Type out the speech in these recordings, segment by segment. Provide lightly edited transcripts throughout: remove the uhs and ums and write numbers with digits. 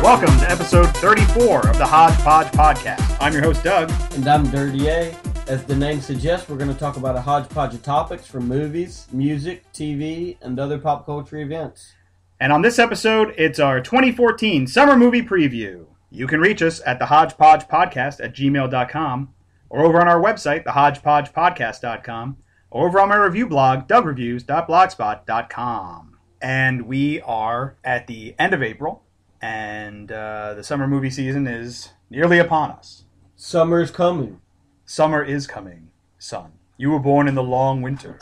Welcome to episode 34 of the Hodgepodge podcast. I'm your host, Doug. And I'm Dirty A. As the name suggests, we're going to talk about a hodgepodge of topics from movies, music, TV, and other pop culture events. And on this episode, it's our 2014 summer movie preview. You can reach us at the Hodgepodge Podcast at gmail.com, or over on our website, thehodgepodgepodcast.com, or over on my review blog, dougreviews.blogspot.com. And we are at the end of April. And the summer movie season is nearly upon us. Summer is coming. Summer is coming, son. You were born in the long winter.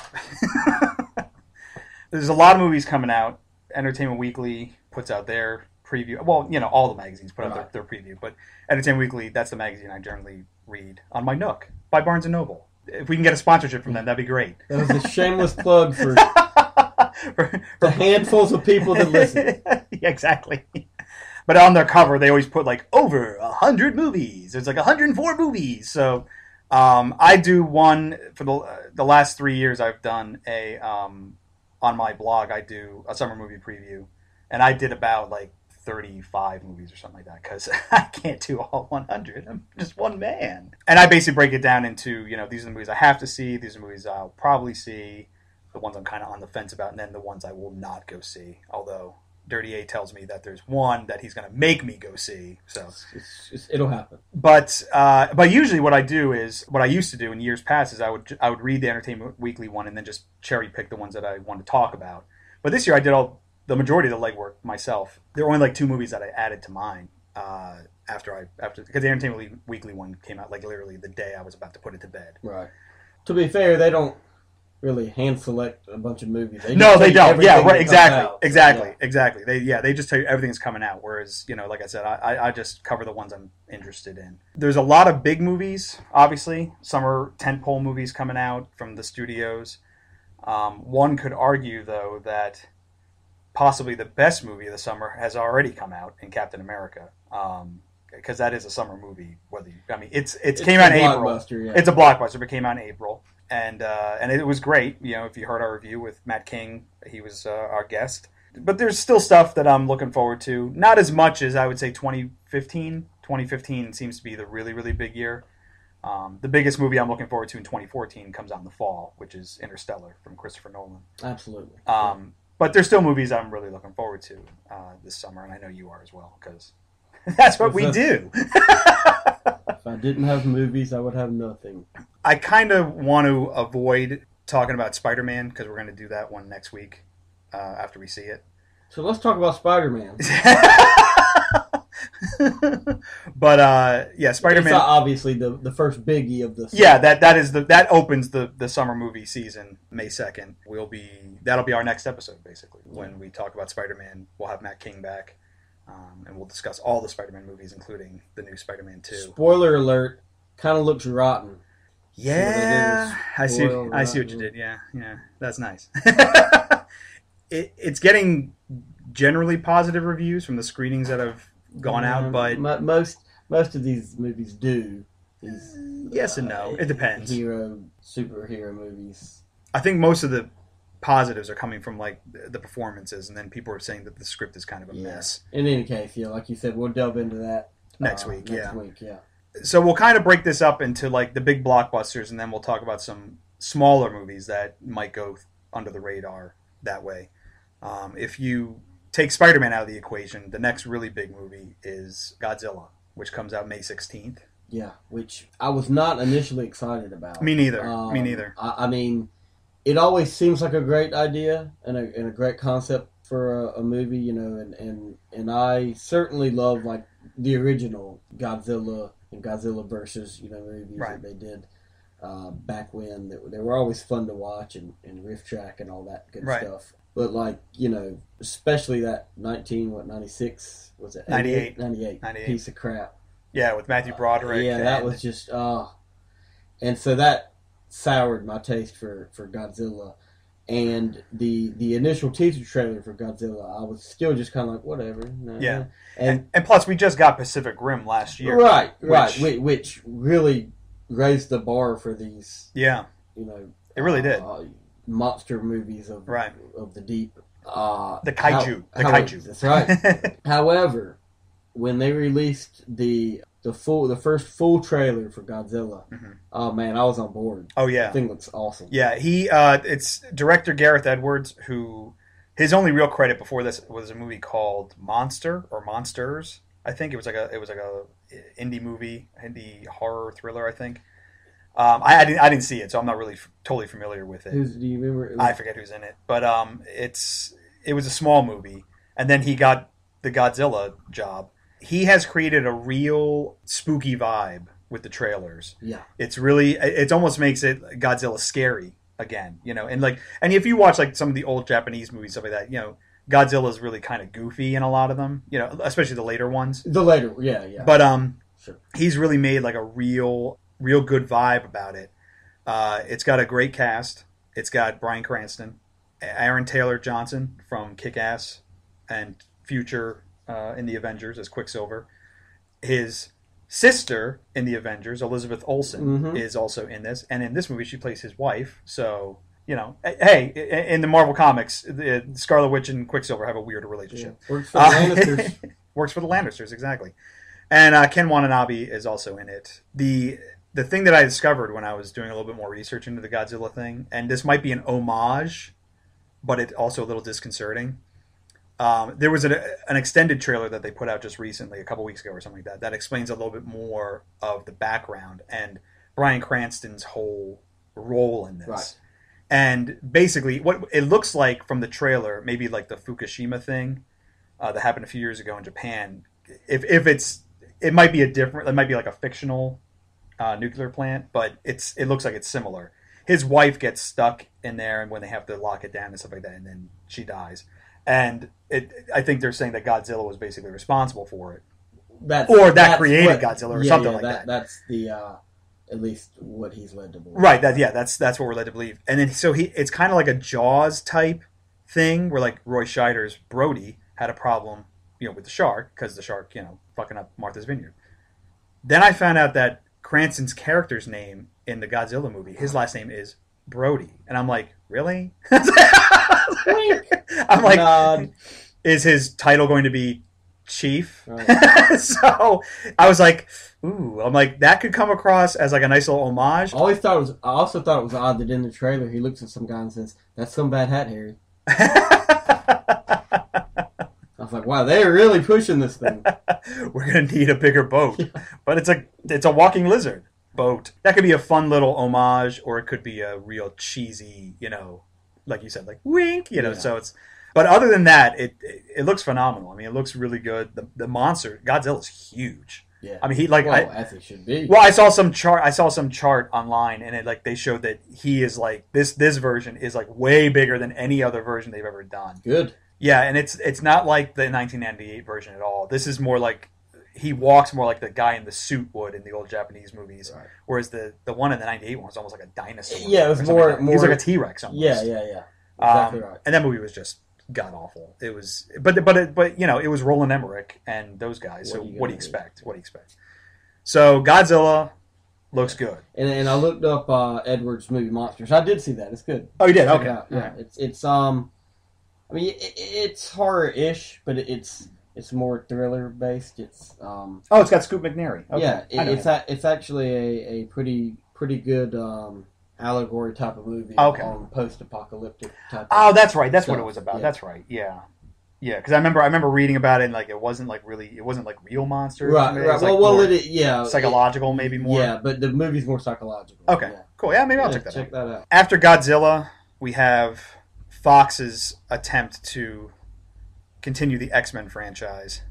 There's a lot of movies coming out. Entertainment Weekly puts out their preview. Well, you know, all the magazines put out their preview. But Entertainment Weekly, that's the magazine I generally read on my Nook by Barnes & Noble. If we can get a sponsorship from them, that'd be great. That was a shameless plug for the handfuls of people that listen. Yeah, exactly. But on their cover, they always put like over 100 movies. It's like 104 movies. So I do one for the last 3 years. I've done a on my blog. I do a summer movie preview, and I did about like 35 movies or something like that because I can't do all 100. I'm just one man, and I basically break it down into, you know, these are the movies I have to see. These are the movies I'll probably see. The ones I'm kind of on the fence about, and then the ones I will not go see. Although Dirty A tells me that there's one that he's going to make me go see, so it'll happen. But usually what I do is, what I used to do in years past is I would read the Entertainment Weekly one and then just cherry pick the ones that I want to talk about. But this year I did the majority of the legwork myself. There were only like 2 movies that I added to mine after because the Entertainment Weekly one came out like literally the day I was about to put it to bed. Right. To be fair, they don't really hand select a bunch of movies. They don't. Yeah, right. Exactly. Yeah. They just tell you everything's coming out. Whereas, you know, like I said, I just cover the ones I'm interested in. There's a lot of big movies, obviously. Summer tentpole movies coming out from the studios. One could argue, though, that possibly the best movie of the summer has already come out in Captain America. Because that is a summer movie. It's came out in April. Yeah. It's a blockbuster, but it came out in April. And it was great. You know, if you heard our review with Matt King, he was our guest. But there's still stuff that I'm looking forward to. Not as much as I would say 2015. 2015 seems to be the really, really big year. The biggest movie I'm looking forward to in 2014 comes out in the fall, which is Interstellar from Christopher Nolan. Absolutely. But there's still movies I'm really looking forward to this summer, and I know you are as well, because that's what we do. If I didn't have movies, I would have nothing. I kind of want to avoid talking about Spider-Man because we're going to do that one next week after we see it. So let's talk about Spider-Man. But yeah, Spider-Man. It's obviously the first biggie of the summer. Yeah, that opens the summer movie season May 2nd. That'll be our next episode basically when we talk about Spider-Man. We'll have Matt King back. And we'll discuss all the Spider-Man movies, including the new Spider-Man 2. Spoiler alert, kind of looks rotten. Yeah, I see what you did. Yeah, that's nice. It's getting generally positive reviews from the screenings that have gone out, but most of these movies do. Yes and no. It depends. Superhero movies. I think most of the positives are coming from like the performances, and then people are saying that the script is kind of a mess. In any case, like you said, we'll delve into that next week. Next week. So we'll kind of break this up into like the big blockbusters, and then we'll talk about some smaller movies that might go under the radar that way. If you take Spider-Man out of the equation, the next really big movie is Godzilla, which comes out May 16th. Yeah, which I was not initially excited about. Me neither. I mean, it always seems like a great idea and a great concept for a movie, you know, and I certainly love like the original Godzilla and Godzilla versus, you know, movies that they did back when. They were always fun to watch, and Riff Track and all that good stuff. But like, especially that 96, was it 98. 98 piece of crap. Yeah, with Matthew Broderick. Yeah, that was just and so that soured my taste for Godzilla. And the initial teaser trailer for Godzilla, I was still just kind of like, whatever. Nah. Yeah, and plus we just got Pacific Rim last year, right, which really raised the bar for these. Yeah, it really did. Monster movies of the deep. The kaiju. That's right. However, when they released the first full trailer for Godzilla, oh man, I was on board. Oh yeah, the thing looks awesome. Yeah, it's director Gareth Edwards, who his only real credit before this was a movie called Monster or Monsters. I think it was like a indie horror thriller. I think. I didn't see it, so I'm not really totally familiar with it. Do you remember? I forget who's in it, but it was a small movie, and then he got the Godzilla job. He has created a real spooky vibe with the trailers. Yeah, it almost makes it Godzilla scary again, and if you watch like some of the old Japanese movies, stuff like that, Godzilla is really kind of goofy in a lot of them, especially the later ones. Yeah. But sure. He's really made like a real good vibe about it. It's got a great cast. It's got Bryan Cranston, Aaron Taylor Johnson from Kick-Ass and Future in the Avengers as Quicksilver. His sister in the Avengers, Elizabeth Olsen, is also in this. And in this movie, she plays his wife. So, hey, in the Marvel Comics, Scarlet Witch and Quicksilver have a weird relationship. Yeah. Works for the Lannisters. Works for the Lannisters, exactly. And Ken Watanabe is also in it. The thing that I discovered when I was doing a little bit more research into the Godzilla thing, and this might be an homage, but it's also a little disconcerting. There was an extended trailer that they put out just recently, a couple weeks ago or something like that explains a little bit more of the background and Bryan Cranston's whole role in this. Right. And basically, what it looks like from the trailer, maybe like the Fukushima thing that happened a few years ago in Japan. It might be like a fictional nuclear plant, but it looks like it's similar. His wife gets stuck in there, and when they have to lock it down and stuff like that, and then she dies. And I think they're saying that Godzilla was basically responsible for it, that created Godzilla or something like that. That's the at least what he's led to believe. Right. That's what we're led to believe. And then it's kind of like a Jaws type thing where like Roy Scheider's Brody had a problem, with the shark because the shark, fucking up Martha's Vineyard. Then I found out that Cranston's character's name in the Godzilla movie, his last name is Brody. And I'm like, really? I'm like, is his title going to be Chief? Right. So I was like, ooh, I'm like, that could come across as like a nice little homage. I also thought it was odd that in the trailer he looks at some guy and says, "That's some bad hat, Harry." I was like, wow, they're really pushing this thing. We're going to need a bigger boat. Yeah. But it's a walking lizard boat. That could be a fun little homage, or it could be a real cheesy, like you said, like wink, Yeah. So it's... But other than that, it looks phenomenal. I mean, it looks really good. The monster, Godzilla's huge. Yeah. I mean, as it should be. Well, I saw some chart online, and they showed that he is like this version is like way bigger than any other version they've ever done. Good. Yeah, and it's not like the 1998 version at all. This is more like he walks more like the guy in the suit would in the old Japanese movies, right. Whereas the one in the 98 one was almost like a dinosaur. Yeah, it was more. He was like a T-Rex almost. Yeah. Exactly right. And that movie was just god awful. It was, but it was Roland Emmerich and those guys. So what do you expect? What do you expect? So Godzilla looks good. And I looked up Edwards' movie Monsters. I did see that. It's good. Oh, you did? Okay. Yeah. It's I mean, it's horror-ish, but it's more thriller-based. It's it's got Scoot McNairy. Okay. Yeah, it's actually a pretty good allegory type of movie on post-apocalyptic type. Oh, that's right. That's stuff. what it was about. Yeah. That's right. Yeah. Yeah, because I remember reading about it, and like it wasn't like real monsters. Right. It was, like, psychological, maybe more. Yeah, but the movie's more psychological. Okay. Yeah. Cool. Yeah, maybe I'll check that out. After Godzilla, we have Fox's attempt to continue the X-Men franchise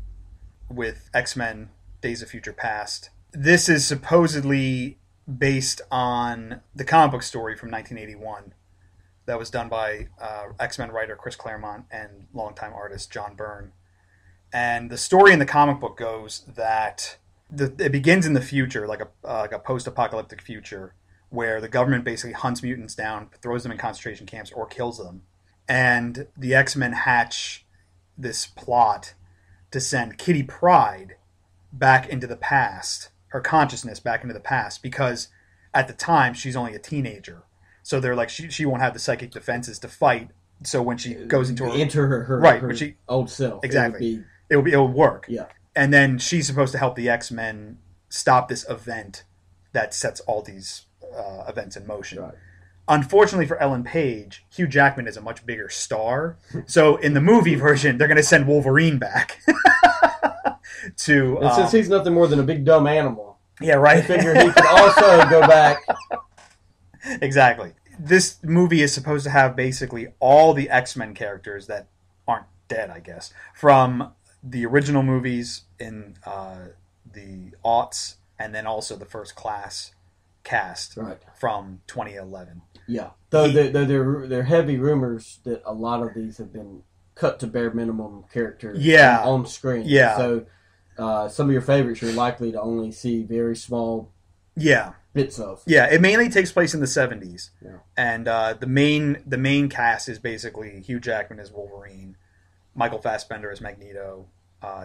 with X-Men Days of Future Past. This is supposedly based on the comic book story from 1981 that was done by X-Men writer Chris Claremont and longtime artist John Byrne. And the story in the comic book goes that it begins in the future, like a post-apocalyptic future, where the government basically hunts mutants down, throws them in concentration camps, or kills them. And the X-Men hatch this plot to send Kitty Pryde back into the past, her consciousness back into the past, because at the time she's only a teenager. So they're like, she won't have the psychic defenses to fight. So when she goes into her old self, exactly, it will work. Yeah. And then she's supposed to help the X-Men stop this event that sets all these events in motion. Right. Unfortunately for Ellen Page, Hugh Jackman is a much bigger star. So in the movie version, they're going to send Wolverine back. And since he's nothing more than a big dumb animal, yeah, right. I figure he could also go back. Exactly. This movie is supposed to have basically all the X-Men characters that aren't dead, I guess, from the original movies in the aughts, and then also the First Class cast from 2011. Yeah, though there are heavy rumors that a lot of these have been cut to bare minimum characters on screen. Yeah. So some of your favorites you're likely to only see very small bits of. Yeah, it mainly takes place in the 70s. Yeah. And the main cast is basically Hugh Jackman as Wolverine, Michael Fassbender as Magneto,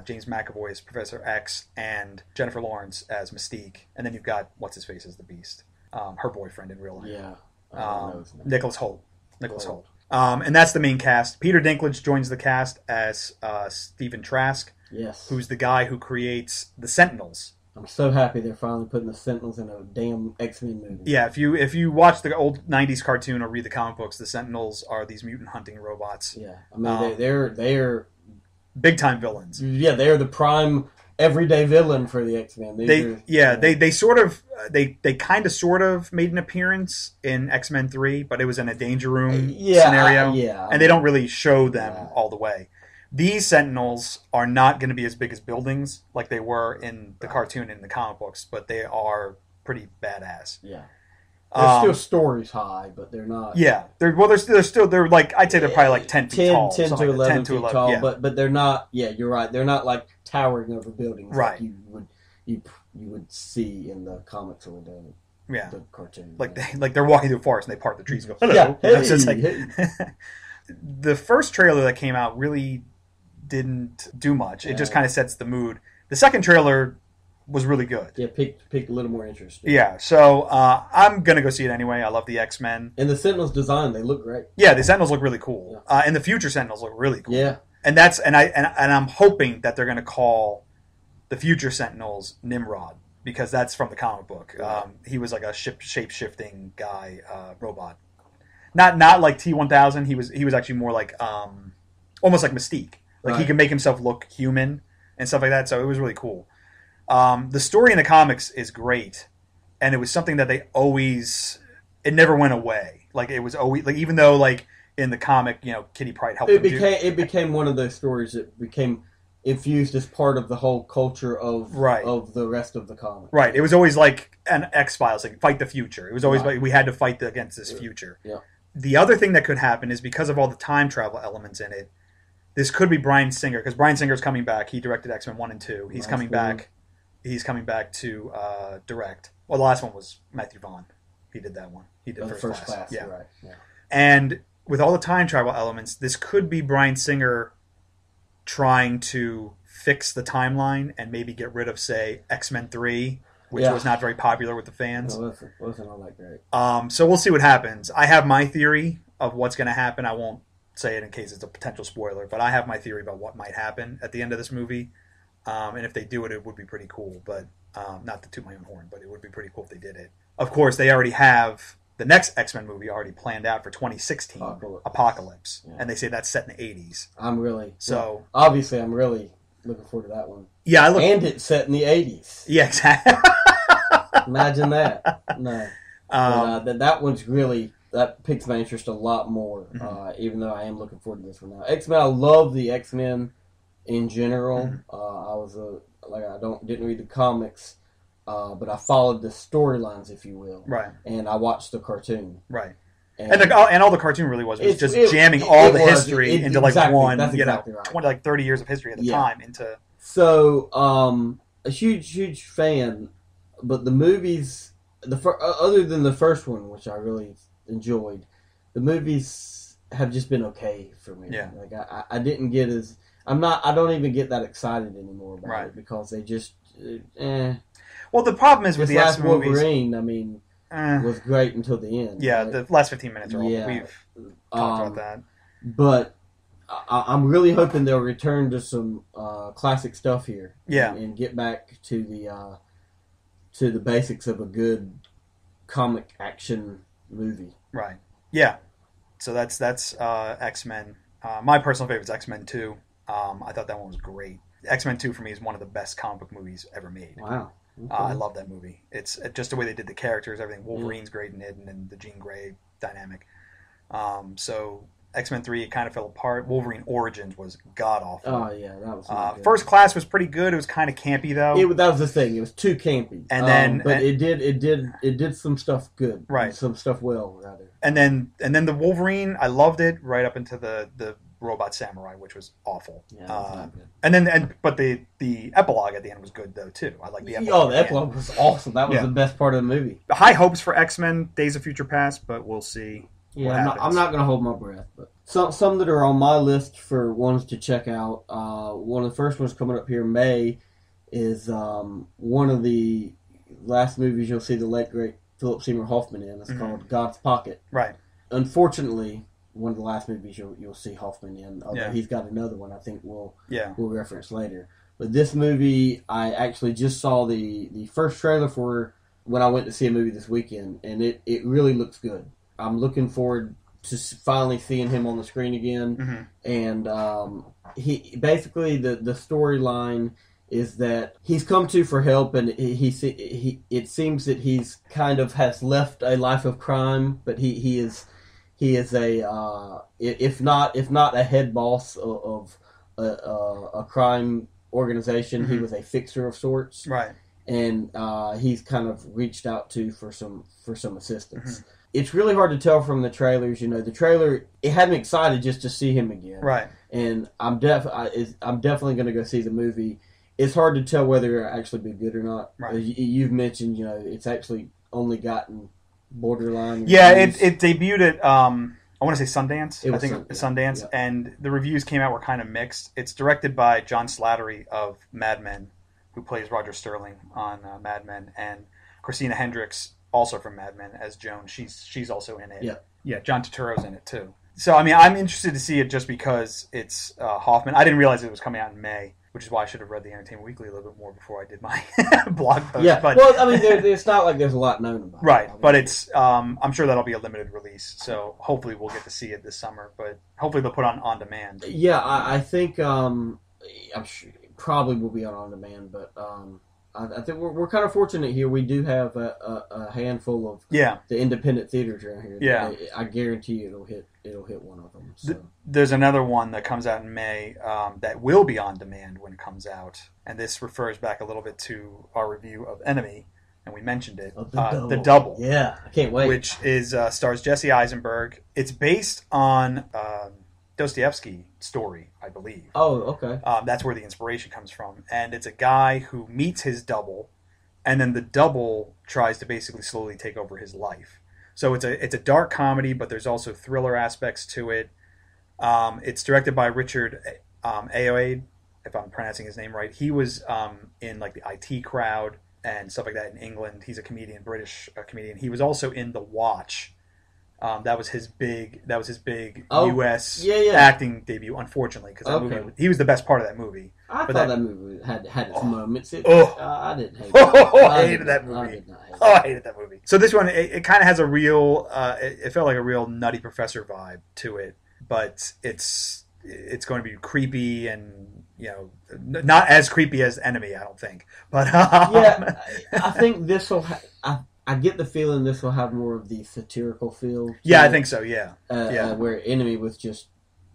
James McAvoy as Professor X, and Jennifer Lawrence as Mystique. And then you've got what's-his-face as the Beast, her boyfriend in real life. Yeah. Nicholas Hoult. And that's the main cast. Peter Dinklage joins the cast as Stephen Trask, who's the guy who creates the Sentinels. I'm so happy they're finally putting the Sentinels in a damn X-Men movie. Yeah, if you watch the old 90s cartoon or read the comic books, the Sentinels are these mutant hunting robots. Yeah, I mean, they're big-time villains. Yeah, they're the prime everyday villain for the X-Men. They sort of kind of sort of made an appearance in X-Men 3, but it was in a Danger Room scenario. And they don't really show them all the way. These Sentinels are not going to be as big as buildings like they were in the cartoon and in the comic books, but they are pretty badass. Yeah. They're still stories high, but they're not. Yeah. They're like, I'd say they're probably like 10 feet tall. 10 to 11 feet tall, yeah. but they're not, you're right. They're not like towering over buildings like you would see in the comics or the cartoon. Like they're walking through a forest and they part the trees and go, hello. Yeah. The first trailer that came out really didn't do much. It just kind of sets the mood. The second trailer was really good. Yeah, picked a little more interest. Yeah, so I'm going to go see it anyway. I love the X-Men. And the Sentinels design, they look great. Yeah, the Sentinels look really cool. Yeah. And the future Sentinels look really cool. Yeah. And I'm hoping that they're going to call the future Sentinels Nimrod, because that's from the comic book. Right. He was like a shape-shifting guy, robot. Not like T-1000. He was actually more like almost like Mystique. Like he could make himself look human and stuff like that. So it was really cool. The story in the comics is great, and it was something that it never went away. Like it was always like, even though like in the comic, Kitty Pryde helped. It became one of those stories that became infused as part of the whole culture of the rest of the comic. Right. It was always like an X-Files, like fight the future. It was always like we had to fight against this future. Yeah. The other thing that could happen is because of all the time travel elements in it, this could be Bryan Singer, because Bryan Singer's coming back. He directed X-Men 1 and 2. He's coming back. He's coming back to direct. Well, the last one was Matthew Vaughn. He did that one. He did First Class. Yeah. Right. Yeah. And with all the time travel elements, this could be Bryan Singer trying to fix the timeline and maybe get rid of, say, X-Men 3, which was not very popular with the fans. No, wasn't all that great. So we'll see what happens. I have my theory of what's going to happen. I won't say it in case it's a potential spoiler, but I have my theory about what might happen at the end of this movie. And if they do it, it would be pretty cool. But not to toot my own horn, but it would be pretty cool if they did it. Of course, they already have the next X-Men movie already planned out for 2016, Apocalypse. Yeah. And they say that's set in the 80s. Obviously, I'm really looking forward to that one. Yeah, and it's set in the 80s. Yeah, exactly. Imagine that. No. That one's really... That piques my interest a lot more, even though I am looking forward to this one now. X-Men, I love the X-Men in general. Didn't read the comics, but I followed the storylines, if you will. Right. And I watched the cartoon. Right. And all the cartoon really was just jamming all the history into like exactly, one, that's you know, exactly right. 20, like 30 years of history at the time into. So, a huge fan, but the movies, other than the first one, which I really enjoyed, the movies have just been okay for me. Yeah. Like I didn't get as I don't even get that excited anymore about it because they just Well, the problem is with the X movies. Wolverine, I mean, was great until the end. Yeah, right? the last 15 minutes are all we've talked about that. But I'm really hoping they'll return to some classic stuff here. Yeah, and get back to the basics of a good comic action movie. Right. Yeah. So that's X-Men. My personal favorite is X-Men 2. I thought that one was great. X-Men 2 for me is one of the best comic book movies ever made. Wow. Okay. I love that movie. It's just the way they did the characters, everything. Wolverine's great in it, and then the Jean Grey dynamic. So X-Men 3, it kind of fell apart. Wolverine Origins was god-awful. Oh, yeah, that was not good. First Class was pretty good. It was kind of campy, though. That was the thing. It was too campy. And then... but it did some stuff good. Right. Some stuff well, rather. And then the Wolverine, I loved it right up into the Robot Samurai, which was awful. Yeah, that was not good. But the epilogue at the end was good, though, too. I like the epilogue. Oh, the epilogue was awesome. That was the best part of the movie. High hopes for X-Men Days of Future Past, but we'll see. Yeah, I'm not going to hold my breath. But some that are on my list for ones to check out. One of the first ones coming up here in May is one of the last movies you'll see the late, great Philip Seymour Hoffman in. It's called God's Pocket. Right. Unfortunately, one of the last movies you'll see Hoffman in, although he's got another one I think we'll reference later. But this movie, I actually just saw the first trailer for when I went to see a movie this weekend, and it really looks good. I'm looking forward to finally seeing him on the screen again. And he basically the storyline is that he's come to for help, and he it seems that he's kind of has left a life of crime, but he is a if not a head boss of a crime organization, he was a fixer of sorts, right? And he's kind of reached out to for some assistance. It's really hard to tell from the trailers. You know, the trailer, it had me excited just to see him again. Right. And I'm definitely going to go see the movie. It's hard to tell whether it'll actually be good or not. Right. You've mentioned, you know, it's actually only gotten borderline reviews. Yeah, it debuted at, I want to say Sundance. I think Sundance. Yeah. And the reviews came out were kind of mixed. It's directed by John Slattery of Mad Men, who plays Roger Sterling on Mad Men, and Christina Hendricks, also from Mad Men, as Joan. She's also in it. Yeah, John Turturro's in it too. So I mean, I'm interested to see it just because it's Hoffman. I didn't realize it was coming out in May, which is why I should have read the Entertainment Weekly a little bit more before I did my blog post. Yeah, but, well, I mean, it's not like there's a lot known about it. Right, I mean, but it's I'm sure that'll be a limited release, so hopefully we'll get to see it this summer. But hopefully they'll put on demand. Yeah, I think I'm sure it probably will be on demand, but I think we're kind of fortunate here. We do have a handful of the independent theaters around here. Yeah, I guarantee it'll hit one of them. So. There's another one that comes out in May that will be on demand when it comes out, and this refers back a little bit to our review of Enemy, and we mentioned it. The Double. Yeah, I can't wait. Which is stars Jesse Eisenberg. It's based on Dostoevsky story, I believe. Oh, okay. That's where the inspiration comes from. And it's a guy who meets his double, and then the double tries to basically slowly take over his life. So it's a dark comedy, but there's also thriller aspects to it. It's directed by Richard Ayoade, if I'm pronouncing his name right. He was in like the IT Crowd and stuff like that in England. He's a comedian, British comedian. He was also in The Watch. That was his big U.S. acting debut, unfortunately, because that movie, he was the best part of that movie. I thought that movie had its moments. I didn't hate it. I hated that movie. I hated that movie. So this one, it kind of has a real, it felt like a real Nutty Professor vibe to it, but it's going to be creepy and, you know, not as creepy as Enemy, I don't think. But yeah, I think this will. I get the feeling this will have more of the satirical feel. Yeah, I think so. Yeah, where Enemy was just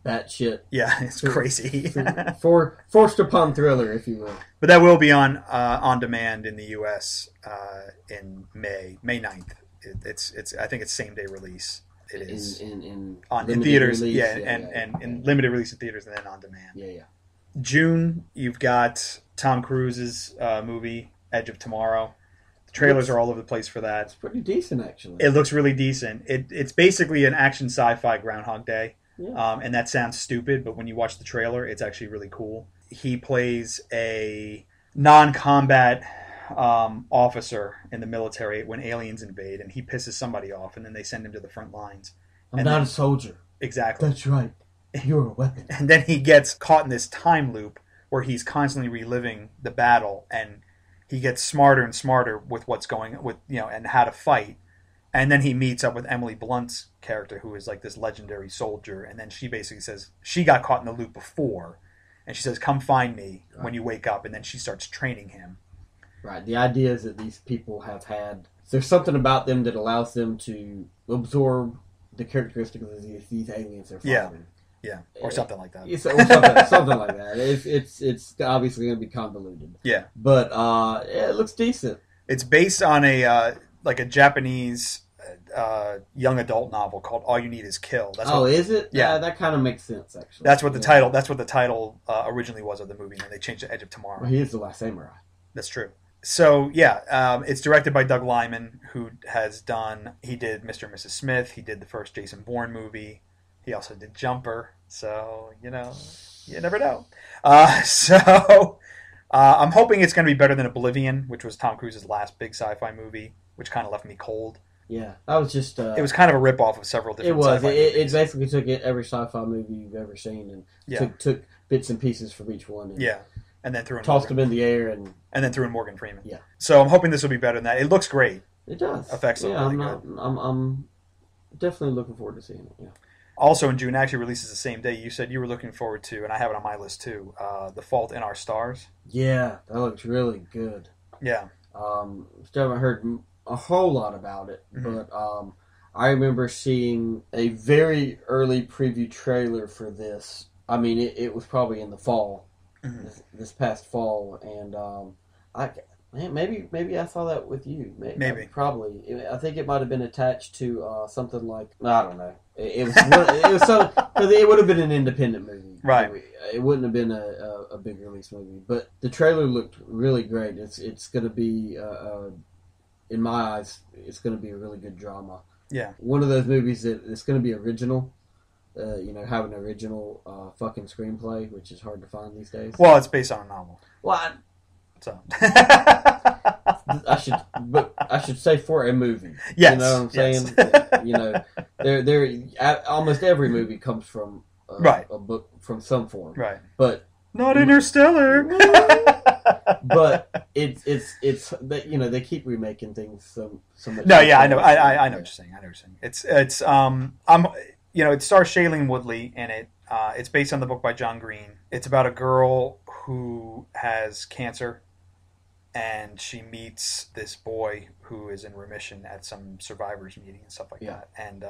batshit. Yeah, it's crazy. Forced upon thriller, if you will. But that will be on demand in the U.S. In May 9th. It's I think it's same day release. it is in theaters, release. and in limited release in theaters and then on demand. Yeah. June, you've got Tom Cruise's movie Edge of Tomorrow. The trailers are all over the place for that. It's pretty decent, actually. It looks really decent. It's basically an action sci-fi Groundhog Day, and that sounds stupid, but when you watch the trailer, it's actually really cool. He plays a non-combat officer in the military when aliens invade, and he pisses somebody off, and then they send him to the front lines. I'm not a soldier. Exactly. That's right. You're a weapon. And then he gets caught in this time loop where he's constantly reliving the battle, and he gets smarter and smarter with what's going with and how to fight. And then he meets up with Emily Blunt's character, who is like this legendary soldier, and then she basically says she got caught in the loop before, and she says, "Come find me when you wake up," and then she starts training him. Right. The idea is that these people have had there's something about them that allows them to absorb the characteristics of these aliens they're fighting. Yeah, or something like that. Something like that. It's obviously going to be convoluted. Yeah, but it looks decent. It's based on a Japanese young adult novel called All You Need Is Kill. Is it? Yeah, that kind of makes sense. Actually, that's what the title. That's what the title originally was of the movie, and they changed to Edge of Tomorrow. Well, he is the Last Samurai. That's true. So it's directed by Doug Liman, who he did Mr. and Mrs. Smith. He did the first Jason Bourne movie. He also did Jumper, so, you never know. I'm hoping it's going to be better than Oblivion, which was Tom Cruise's last big sci-fi movie, which kind of left me cold. Yeah, I was just... it was kind of a rip-off of several different sci-fi movies. It basically took every sci-fi movie you've ever seen and took bits and pieces from each one. And and then threw in tossed them in the air and then threw in Morgan Freeman. Yeah. So I'm hoping this will be better than that. It looks great. It does. Effects look really good. I'm definitely looking forward to seeing it. Yeah. Also in June, actually releases the same day. You said you were looking forward to, and I have it on my list too, The Fault in Our Stars. Yeah, that looks really good. Yeah. Still haven't heard a whole lot about it, but I remember seeing a very early preview trailer for this. I mean, it was probably in the fall, this past fall, and maybe I saw that with you. Maybe. Probably. I think it might have been attached to something like, I don't know. It would have been an independent movie. Right. It wouldn't have been a big release movie. But the trailer looked really great. It's going to be, in my eyes, it's going to be a really good drama. Yeah. One of those movies that it's going to be original. Have an original fucking screenplay, which is hard to find these days. Well, it's based on a novel. What? So I should say for a movie. Yes. You know what I'm saying? There almost every movie comes from a book from some form. Right. But not Interstellar. But it's that they keep remaking things so much. No, yeah, I know. I know what you're saying. It's it stars Shailene Woodley in it. It's based on the book by John Green. It's about a girl who has cancer, and she meets this boy who is in remission at some survivors meeting and stuff like that. And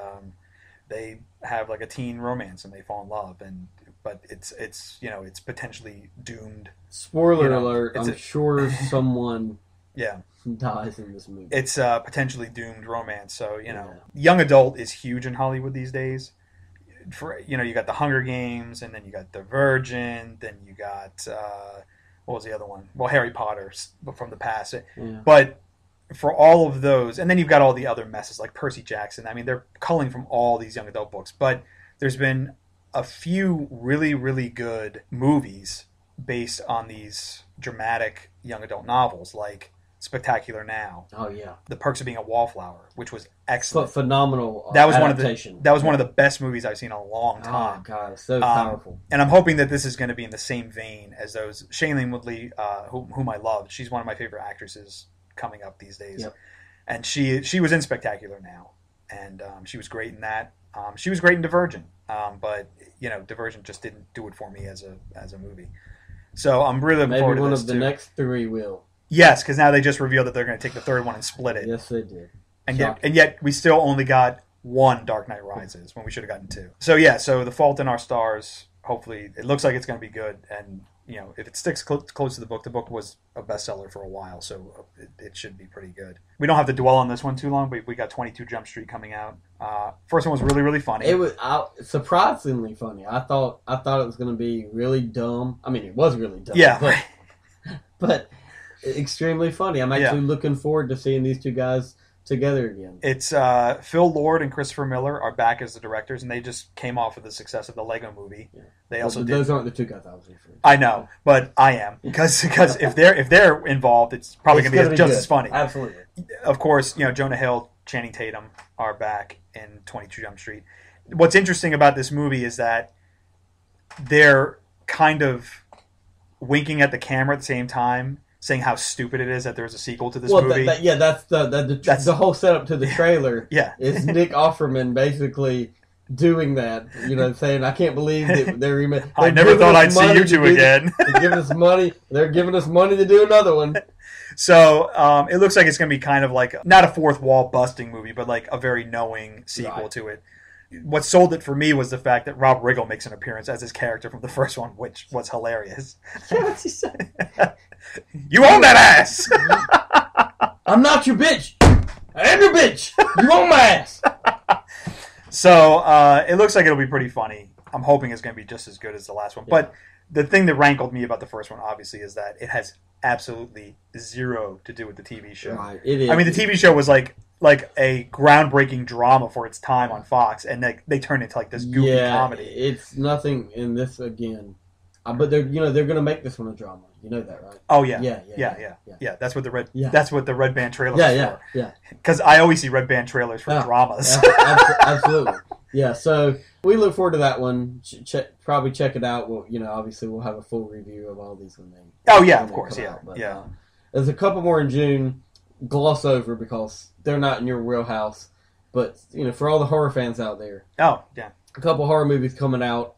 they have like a teen romance, and they fall in love. But it's potentially doomed. Spoiler alert! I'm sure someone dies in this movie. It's a potentially doomed romance. So young adult is huge in Hollywood these days. You got the Hunger Games, and then you got Divergent, then you got what was the other one? Well, Harry Potter from the past. But for all of those, and then you've got all the other messes like Percy Jackson. I mean, they're culling from all these young adult books, but there's been a few really, really good movies based on these dramatic young adult novels, like Spectacular Now. Oh yeah, The Perks of Being a Wallflower, which was excellent, phenomenal. That was adaptation. one of the best movies I've seen in a long time. Oh god, so powerful. And I'm hoping that this is going to be in the same vein as those. Shailene Woodley, whom I love, she's one of my favorite actresses coming up these days. Yep. And she was in Spectacular Now, and she was great in that. She was great in Divergent, but Divergent just didn't do it for me as a movie. So I'm really looking forward to this. Maybe one of the next three will. Yes, because now they just revealed that they're going to take the third one and split it. Yes, they did. And yet we still only got one Dark Knight Rises when we should have gotten two. So The Fault in Our Stars, hopefully, it looks like it's going to be good. And, if it sticks close to the book was a bestseller for a while, so it should be pretty good. We don't have to dwell on this one too long, but we got 22 Jump Street coming out. First one was really, really funny. It was surprisingly funny. I thought it was going to be really dumb. I mean, it was really dumb. Yeah. But extremely funny. I'm actually looking forward to seeing these two guys together again. It's Phil Lord and Christopher Miller are back as the directors, and they just came off of the success of the Lego Movie. Yeah. They also those aren't the two guys I was referring to. I know, but I am because if they're involved, it's probably going to be just as funny. Absolutely. Of course, Jonah Hill, Channing Tatum are back in 22 Jump Street. What's interesting about this movie is that they're kind of winking at the camera at the same time, saying how stupid it is that there's a sequel to this movie. That's the whole setup to the trailer. Yeah. Is Nick Offerman basically doing that, saying, I can't believe that they're I never thought I'd see you two again. They're giving us money. They're giving us money to do another one. So it looks like it's going to be kind of like, not a fourth wall busting movie, but like a very knowing sequel to it. What sold it for me was the fact that Rob Riggle makes an appearance as his character from the first one, which was hilarious. What's he say? You own that ass! I'm not your bitch! I am your bitch! You own my ass! So it looks like it'll be pretty funny. I'm hoping it's going to be just as good as the last one. Yeah. But the thing that rankled me about the first one, obviously, is that it has absolutely zero to do with the TV show. Right, it is. I mean, the TV show was like a groundbreaking drama for its time on Fox, and they turned it into like this goofy comedy. It's nothing in this again. But they're they're going to make this one a drama. You know that, right? Oh yeah, yeah. That's what the red band trailers for. Yeah. Because I always see red band trailers for dramas. Absolutely. Yeah. So we look forward to that one. Probably check it out. Well, obviously we'll have a full review of all these when they. Oh yeah, of course, yeah, but, there's a couple more in June. Gloss over because they're not in your wheelhouse. But for all the horror fans out there. Oh yeah. A couple horror movies coming out.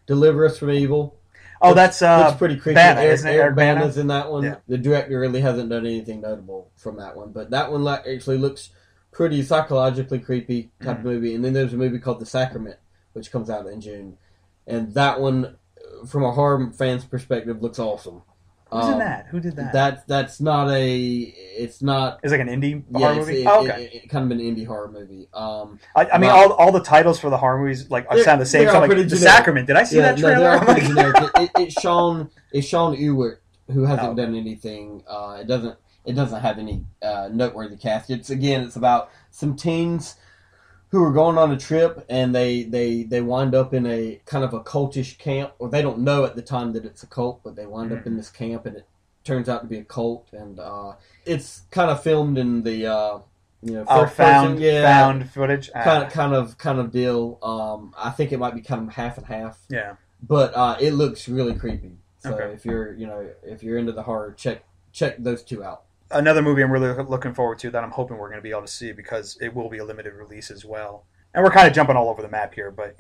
Deliver Us from Evil. Oh, that's pretty creepy. Eric Bana's in that one. Yeah. The director really hasn't done anything notable from that one, but that one actually looks pretty psychologically creepy type of movie. And then there's a movie called The Sacrament, which comes out in June, and that one, from a horror fan's perspective, looks awesome. Who's in that? Who did that? That's not a. It's not. It's like an indie horror movie. Okay, kind of an indie horror movie. I mean, all the titles for the horror movies sound the same. So like The Sacrament. Did I see that trailer? No, they're pretty generic. It's Sean Ewart who hasn't done anything. It doesn't have any noteworthy cast. It's about some teens who are going on a trip, and they wind up in a kind of a cultish camp, or they don't know at the time that it's a cult, but they wind up in this camp, and it turns out to be a cult, and it's kind of filmed in the first found footage, kind of deal. I think it might be kind of half and half. Yeah, but it looks really creepy. So if you're into the horror, check those two out. Another movie I'm really looking forward to that I'm hoping we're going to be able to see because it will be a limited release as well. And we're kind of jumping all over the map here, but,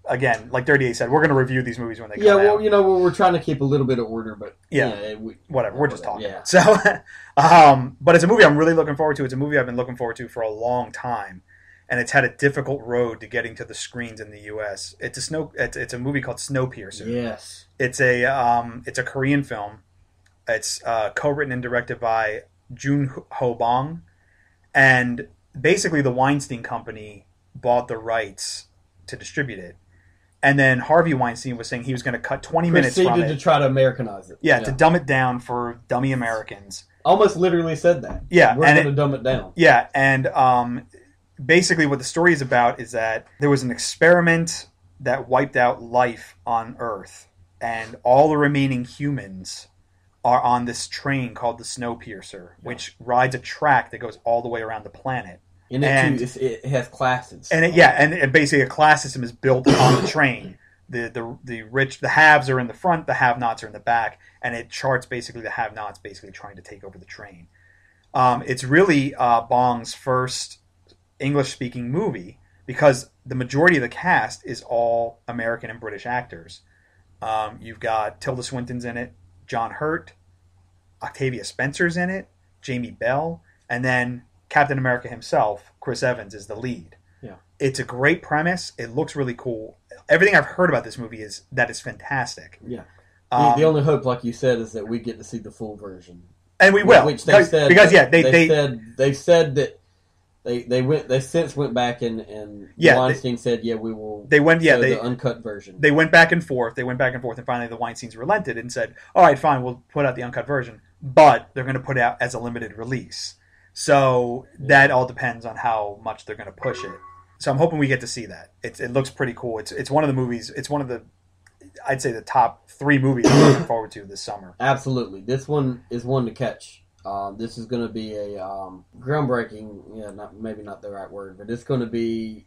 again, like 38 said, we're going to review these movies when they come out. Yeah, well, we're trying to keep a little bit of order, but... whatever, we're just talking. Yeah. So, but it's a movie I'm really looking forward to. It's a movie I've been looking forward to for a long time, and it's had a difficult road to getting to the screens in the U.S. It's a movie called Snowpiercer. Yes. It's a Korean film. It's co-written and directed by Jun Ho Bong, and basically the Weinstein Company bought the rights to distribute it, and then Harvey Weinstein was saying he was going to cut 20 minutes from it. Proceeded to try to Americanize it. Yeah, to dumb it down for dummy Americans. Almost literally said that. Yeah. We're going to dumb it down. Yeah, and basically what the story is about is that there was an experiment that wiped out life on Earth, and all the remaining humans are on this train called the Snowpiercer, which rides a track that goes all the way around the planet. And it has classes. And and basically a class system is built on the train. The rich, the haves are in the front, the have-nots are in the back, and it charts basically the have-nots basically trying to take over the train. It's really Bong's first English-speaking movie because the majority of the cast is all American and British actors. You've got Tilda Swinton's in it, John Hurt, Octavia Spencer's in it, Jamie Bell, and then Captain America himself, Chris Evans, is the lead. Yeah. It's a great premise. It looks really cool. Everything I've heard about this movie is that it's fantastic. Yeah. The only hope, like you said, is that we get to see the full version, and we will. Which they said because they said that they since went back and Weinstein said we will. They went the uncut version. They went back and forth, and finally the Weinsteins relented and said, "All right, fine, we'll put out the uncut version, but they're going to put it out as a limited release." So that all depends on how much they're going to push it. So I'm hoping we get to see that. It looks pretty cool. It's one of the movies. It's one of the, I'd say, the top 3 movies I'm looking forward to this summer. Absolutely, this one is one to catch. This is going to be a groundbreaking. Maybe not the right word, but it's going to be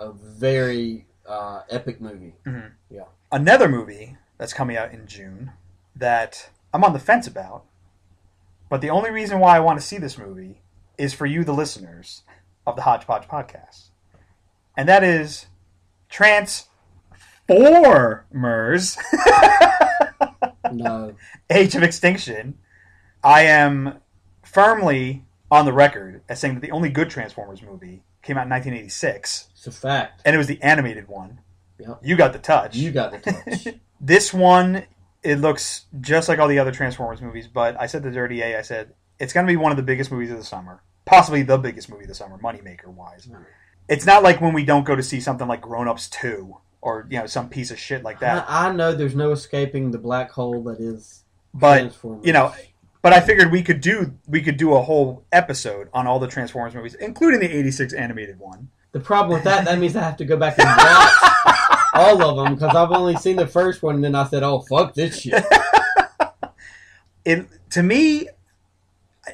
a very epic movie. Mm-hmm. Yeah. Another movie that's coming out in June that I'm on the fence about, but the only reason why I want to see this movie is for you, the listeners of the Hodgepodge podcast. And that is Transformers. No. Age of Extinction. I am firmly on the record as saying that the only good Transformers movie came out in 1986. It's a fact. And it was the animated one. Yep. You got the touch. You got the touch. This one, it looks just like all the other Transformers movies, but I said to Dirty A, I said, it's going to be one of the biggest movies of the summer. Possibly the biggest movie of the summer, moneymaker-wise. Mm. It's not like when we don't go to see something like Grown Ups 2 or some piece of shit like that. I know there's no escaping the black hole that is Transformers. But I figured we could do a whole episode on all the Transformers movies, including the 86 animated one. The problem with that means I have to go back and watch all of them because I've only seen the first one and then I said, oh, fuck this shit. To me,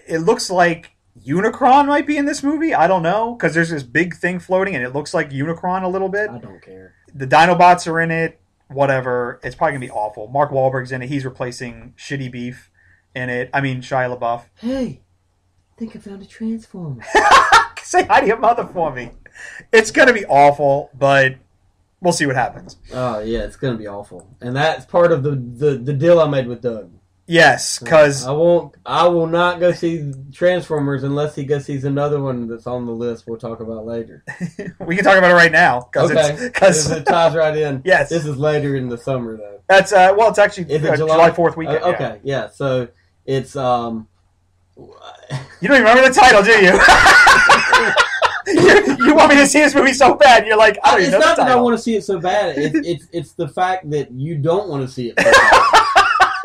it looks like Unicron might be in this movie. I don't know, because there's this big thing floating, and it looks like Unicron a little bit. I don't care. The Dinobots are in it. Whatever. It's probably going to be awful. Mark Wahlberg's in it. He's replacing Shitty Beef in it. I mean, Shia LaBeouf. Hey, I think I found a Transformer. Say hi to your mother for me. It's going to be awful, but we'll see what happens. Oh, yeah, it's going to be awful. And that's part of the deal I made with Doug. Yes, because I will not go see Transformers unless he go sees another one that's on the list we'll talk about later. We can talk about it right now because it ties right in. Yes, this is later in the summer though. That's it's actually July 4th weekend. Okay, yeah. So it's You don't even remember the title, do you? You want me to see this movie so bad? You're like, I don't even know the title. It's not that I want to see it so bad. It's the fact that you don't want to see it so bad.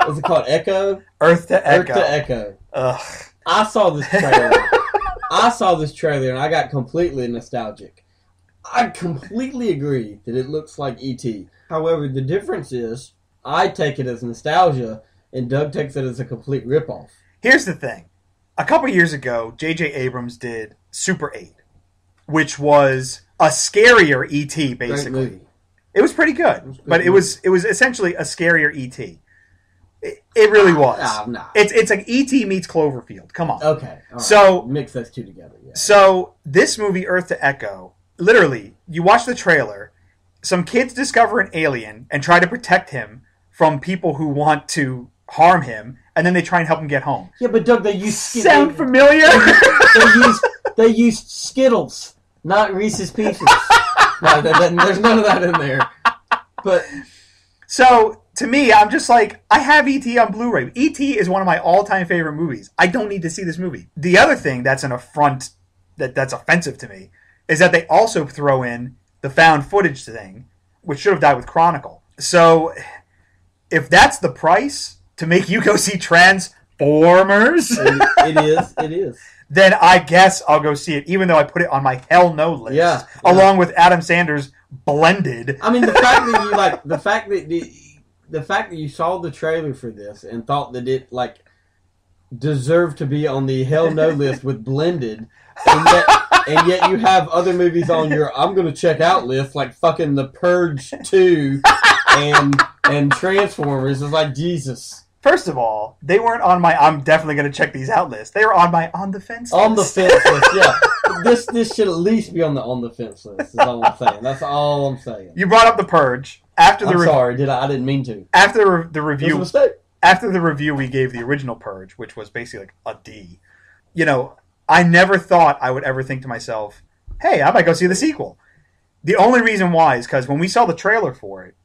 What's it called? Echo? Earth to Echo. Earth to Echo. Ugh. I saw this trailer and I got completely nostalgic. I completely agree that it looks like E.T. However, the difference is I take it as nostalgia and Doug takes it as a complete ripoff. Here's the thing. A couple years ago, J.J. Abrams did Super 8, which was a scarier E.T. basically. Great movie. It was pretty good, but it was essentially a scarier E.T. It really was. No. It's like E.T. meets Cloverfield. Come on. Okay. Right. So mix those two together. Yeah. So this movie, Earth to Echo, literally, you watch the trailer. Some kids discover an alien and try to protect him from people who want to harm him, and then they try and help him get home. Yeah, but Doug, they use sound familiar? They used Skittles, not Reese's Pieces. No, there's none of that in there. But so. To me, I'm just like, I have E.T. on Blu-ray. E.T. is one of my all-time favorite movies. I don't need to see this movie. The other thing that's an affront, that's offensive to me, is that they also throw in the found footage thing, which should have died with Chronicle. So, if that's the price to make you go see Transformers... It is. Then I guess I'll go see it, even though I put it on my hell no list, along with Adam Sandler's Blended. I mean, the fact that you the fact that you saw the trailer for this and thought that it deserved to be on the hell no list with Blended, and yet you have other movies on your I'm going to check out list like fucking The Purge 2 and Transformers. It's like, Jesus. First of all, they weren't on my I'm definitely going to check these out list. They were on my on the fence list. On the fence list, yeah. This should at least be on the fence list. Is all I'm saying. That's all I'm saying. You brought up The Purge. Sorry, I didn't mean to. After the review, it was a mistake. After the review we gave the original Purge, which was basically like a D. I never thought I would ever think to myself, "Hey, I might go see the sequel." The only reason why is because when we saw the trailer for it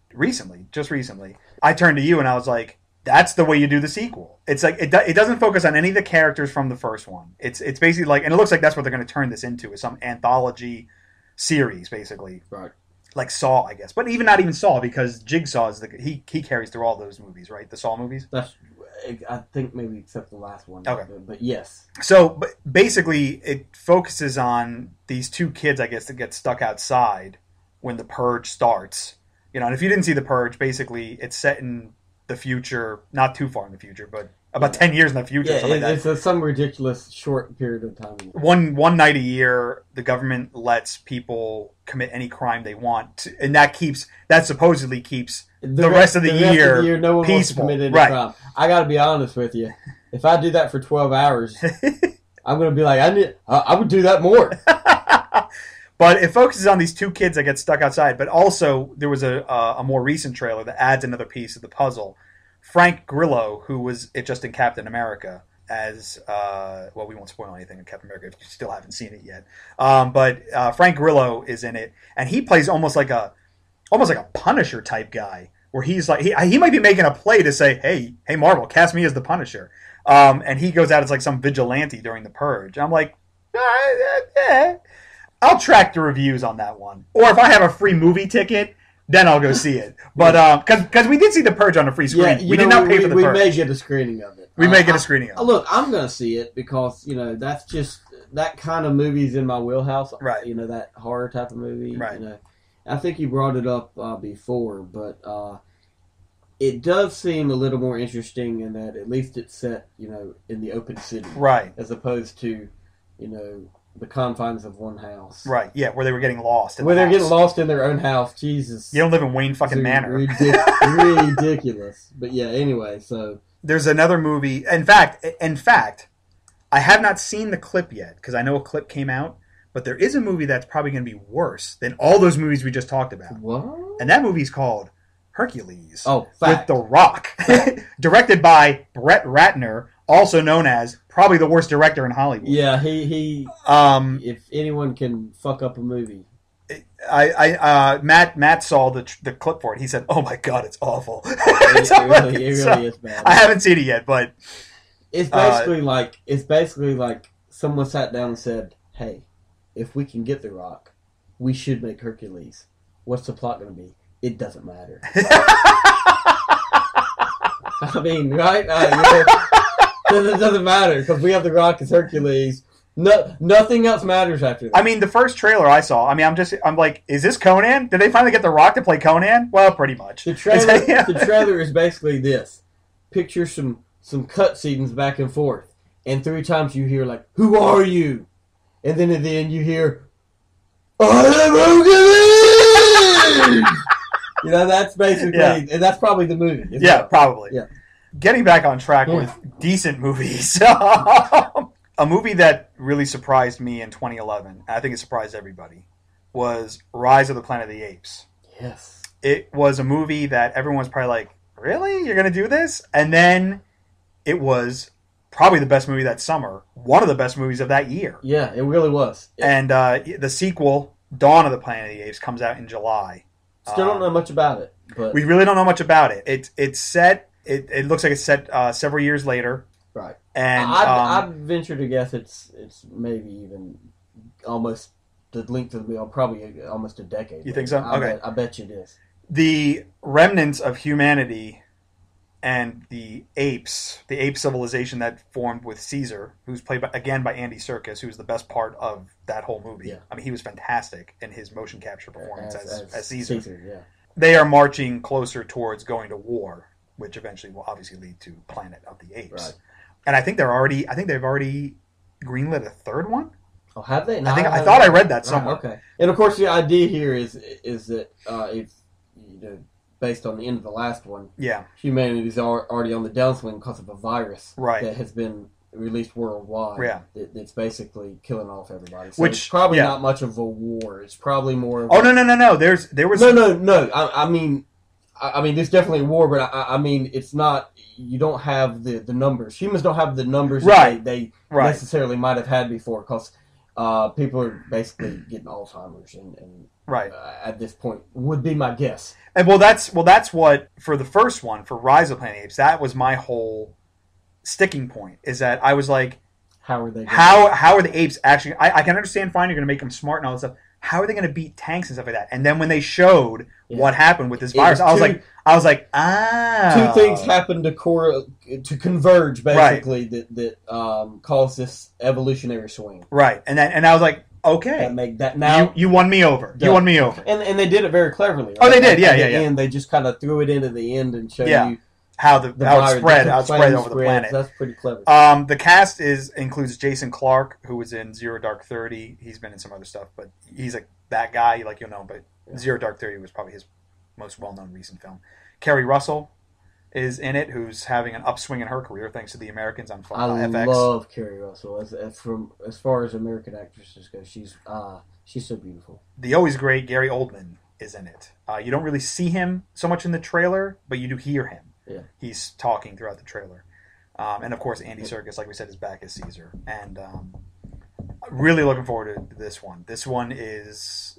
just recently, I turned to you and I was like, that's the way you do the sequel. It's like it doesn't focus on any of the characters from the first one. It's basically like, and it looks like that's what they're going to turn this into, is some anthology series, basically. Right. Like Saw, I guess, but not even Saw, because Jigsaw is he carries through all those movies, right? The Saw movies. I think maybe except the last one. Okay, but yes. So, but basically, it focuses on these two kids, I guess, that get stuck outside when the purge starts. And if you didn't see the purge, basically, it's set in the future, not too far in the future, but about 10 years in the future. Yeah, something like that. It's some ridiculous short period of time. One night a year, the government lets people commit any crime they want, and that supposedly keeps the rest of the year no one peaceful. Wants to commit any crime. I got to be honest with you. If I do that for 12 hours, I'm going to be like, I would do that more. But it focuses on these two kids that get stuck outside. But also, there was a more recent trailer that adds another piece of the puzzle. Frank Grillo, who was just in Captain America, as well, we won't spoil anything in Captain America if you still haven't seen it yet. But Frank Grillo is in it, and he plays almost like a Punisher type guy, where he's like he might be making a play to say, hey Marvel, cast me as the Punisher, and he goes out as like some vigilante during the purge. I'm like, I'll track the reviews on that one, or if I have a free movie ticket, then I'll go see it. But because we did see the purge on a free screen, we did not pay for the purge. We may get a screening of it. We may get a screening of it. Look, I'm going to see it because that's just that kind of movie's in my wheelhouse. Right. That horror type of movie. Right. I think you brought it up before, but it does seem a little more interesting in that at least it's set, in the open city. Right. As opposed to, the confines of one house. Right, yeah, where they were getting lost. Where they're getting lost in their own house. Jesus. You don't live in Wayne fucking Manor. Ridiculous. But yeah, anyway, so. There's another movie. In fact, I have not seen the clip yet, because I know a clip came out, but there is a movie that's probably going to be worse than all those movies we just talked about. What? And that movie's called Hercules. Oh, fact. With The Rock. Directed by Brett Ratner, also known as probably the worst director in Hollywood. Yeah, he if anyone can fuck up a movie. Matt saw the clip for it. He said, "Oh my god, it's awful." It really is bad. I haven't seen it yet, but it's basically like someone sat down and said, "Hey, if we can get The Rock, we should make Hercules. What's the plot going to be? It doesn't matter." I mean, right? It doesn't matter because we have The Rock as Hercules. No, nothing else matters after that. I mean, the first trailer I saw, I'm like, is this Conan? Did they finally get The Rock to play Conan? Well, pretty much. The trailer is basically this. Picture some cutscenes back and forth. And 3 times you hear, like, who are you? And then at the end you hear, I am Hercules! That's basically, and that's probably the movie. Yeah, probably. Yeah. Getting back on track with decent movies. A movie that really surprised me in 2011, and I think it surprised everybody, was Rise of the Planet of the Apes. Yes. It was a movie that everyone was probably like, really? You're going to do this? And then it was probably the best movie that summer. One of the best movies of that year. Yeah, it really was. Yeah. And the sequel, Dawn of the Planet of the Apes, comes out in July. Still don't know much about it. But we really don't know much about it. It's set... It looks like it's set several years later. Right. And I'd venture to guess it's maybe even almost the length of the meal, probably almost a decade. You think so? Okay. I bet you it is. The remnants of humanity and the ape civilization that formed with Caesar, who's played again by Andy Serkis, who's the best part of that whole movie. Yeah. I mean, he was fantastic in his motion capture performance as Caesar. Yeah. They are marching closer towards going to war, which eventually will obviously lead to Planet of the Apes. Right. And I think they've already greenlit a third one. Oh, have they? No, I thought I read that somewhere. Okay. And of course, the idea here is that if based on the end of the last one, humanity is already on the downswing because of a virus that has been released worldwide. Yeah. It's basically killing off everybody. So it's probably not much of a war. It's probably more. Of No. There was no. I mean, there's definitely a war, but I mean, it's not. You don't have the numbers. Humans don't have the numbers that they necessarily might have had before. Because People are basically getting Alzheimer's, and Right. at this point would be my guess. And that's what for the first one for Rise of the Planet of the Apes. That was my whole sticking point. Is that I was like, how are they? How are the apes actually? I can understand fine. You're going to make them smart and all this stuff. How are they going to beat tanks and stuff like that? And then when they showed what happened with this virus, I was like, ah. Two things happened to converge basically that caused this evolutionary swing. Right, and I was like, okay, that now you won me over. You won me over. And they did it very cleverly. Right? Oh, they did. Yeah. And they just kind of threw it into the end and showed you how it spread over the planet. That's pretty clever. The cast includes Jason Clarke, who was in Zero Dark 30. He's been in some other stuff, but he's like that guy, like you'll know. But Zero Dark 30 was probably his most well-known recent film. Kerry Russell is in it, who's having an upswing in her career thanks to The Americans on FX. I love Kerry Russell. As far as American actresses go, she's so beautiful. The always great Gary Oldman is in it. You don't really see him so much in the trailer, but you do hear him. Yeah. He's talking throughout the trailer. And of course, Andy Serkis, like we said, is back as Caesar. And really looking forward to this one. This one is,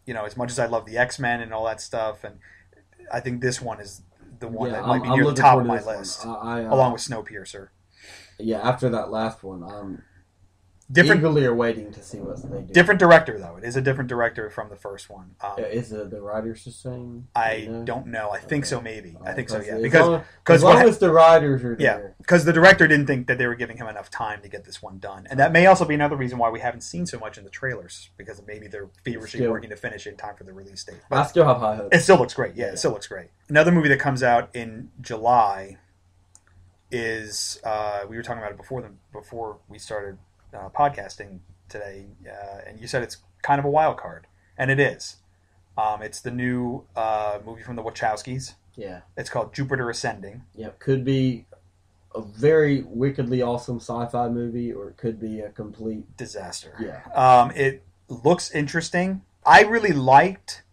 as much as I love the X-Men and all that stuff, and I think this one is the one that might be near the top of my list, along with Snowpiercer. Yeah, after that last one, I'm eagerly awaiting to see what they do. Different director, though. It is a different director from the first one. Is the writers the same? I don't know. I think so, maybe. I think so, yeah. Because as long as the writers are there. Yeah, because the director didn't think that they were giving him enough time to get this one done. And that may also be another reason why we haven't seen so much in the trailers, because maybe they're feverishly working to finish it in time for the release date. But I still have high hopes. It still looks great. Yeah, it still looks great. Another movie that comes out in July is, we were talking about it before we started podcasting today, and you said it's kind of a wild card, and it is. It's the new movie from the Wachowskis. Yeah. It's called Jupiter Ascending. Yeah, could be a very wickedly awesome sci-fi movie, or it could be a complete disaster. Yeah. It looks interesting. I really liked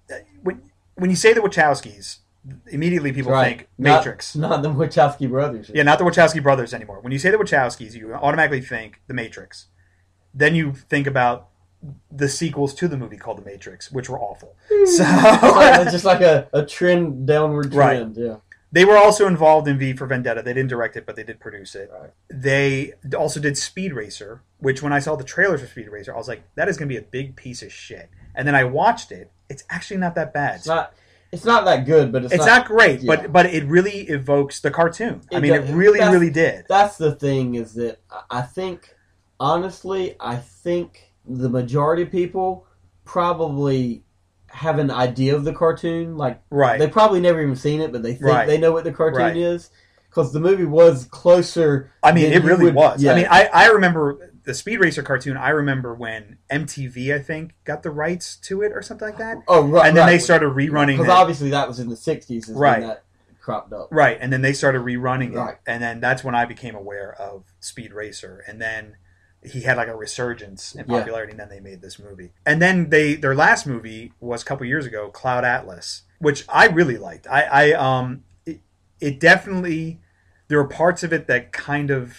when you say the Wachowskis, immediately people think Matrix. Not the Wachowski brothers. Yeah, not the Wachowski brothers anymore. When you say the Wachowskis, you automatically think The Matrix. Then you think about the sequels to the movie called The Matrix, which were awful. So it's just like a downward trend. Right. Yeah. They were also involved in V for Vendetta. They didn't direct it, but they did produce it. Right. They also did Speed Racer, which when I saw the trailers for Speed Racer, I was like, that is going to be a big piece of shit. And then I watched it. It's actually not that bad. It's not that good, but it's not great. Yeah. But it really evokes the cartoon. It really did. That's the thing, is that I think, honestly, the majority of people probably have an idea of the cartoon. Like, they probably never even seen it, but they think they know what the cartoon is. Because the movie was closer. I mean, it really was. Yeah. I mean, I remember the Speed Racer cartoon. I remember when MTV, I think, got the rights to it or something like that. Oh, right. And then they started rerunning it. Because obviously that was in the 60s when that cropped up. Right. And then they started rerunning it. And then that's when I became aware of Speed Racer. And then he had like a resurgence in popularity, and then they made this movie. And then their last movie was a couple years ago, Cloud Atlas, which I really liked. It definitely, there were parts of it that kind of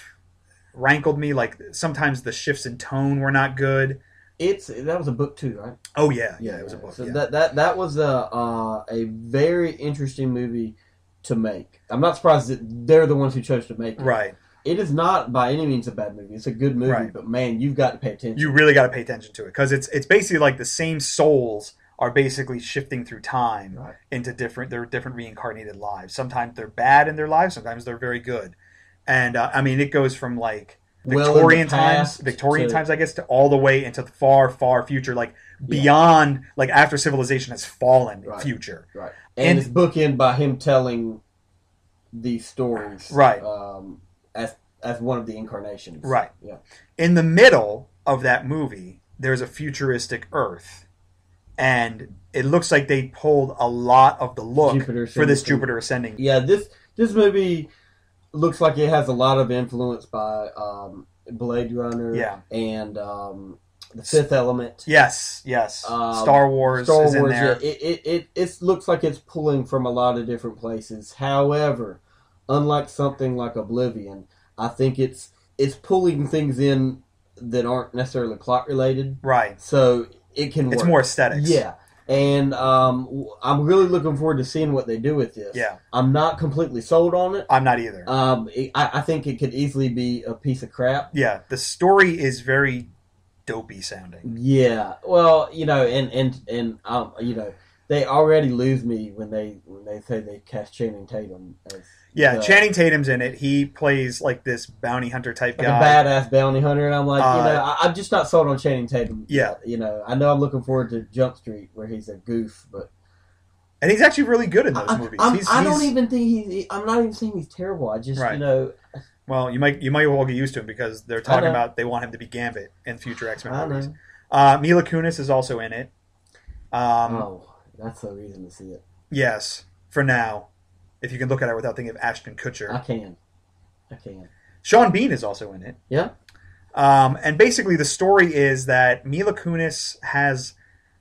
rankled me. Like sometimes the shifts in tone were not good. That was a book too, right? Oh yeah, it was a book. So that was a very interesting movie to make. I'm not surprised that they're the ones who chose to make it. Right. It is not by any means a bad movie. It's a good movie, but man, you've got to pay attention. You really got to pay attention to it, because it's basically like the same souls are basically shifting through time into different reincarnated lives. Sometimes they're bad in their lives, sometimes they're very good. And I mean, it goes from like Victorian times, I guess, to all the way into the far, far future, like beyond, like after civilization has fallen, future. Right. And it's bookended by him telling these stories. Right. As one of the incarnations. Right. Yeah. In the middle of that movie, there's a futuristic Earth. And it looks like they pulled a lot of the look for this Jupiter Ascending. Yeah, this movie looks like it has a lot of influence by Blade Runner and The Fifth Element. Yes. Star Wars is in there. It looks like it's pulling from a lot of different places. However, unlike something like Oblivion, I think it's pulling things in that aren't necessarily plot related. Right. So it can work. It's more aesthetics. Yeah. And I'm really looking forward to seeing what they do with this. Yeah. I'm not completely sold on it. I'm not either. I think it could easily be a piece of crap. Yeah. The story is very dopey sounding. Yeah. Well, you know, and you know, they already lose me when they say they cast Channing Tatum as Channing Tatum's in it. He plays like this bounty hunter type like guy, a badass bounty hunter, and I'm like, you know, I'm just not sold on Channing Tatum. Yeah, you know, I know I'm looking forward to Jump Street where he's a goof, and he's actually really good in those movies. I don't even think I'm not even saying he's terrible. I just you know. Well, you might well get used to him because they're talking about they want him to be Gambit in future X-Men movies. Mila Kunis is also in it. That's a reason to see it. Yes, for now. If you can look at it without thinking of Ashton Kutcher. I can. Sean Bean is also in it. Yeah. And basically the story is that Mila Kunis has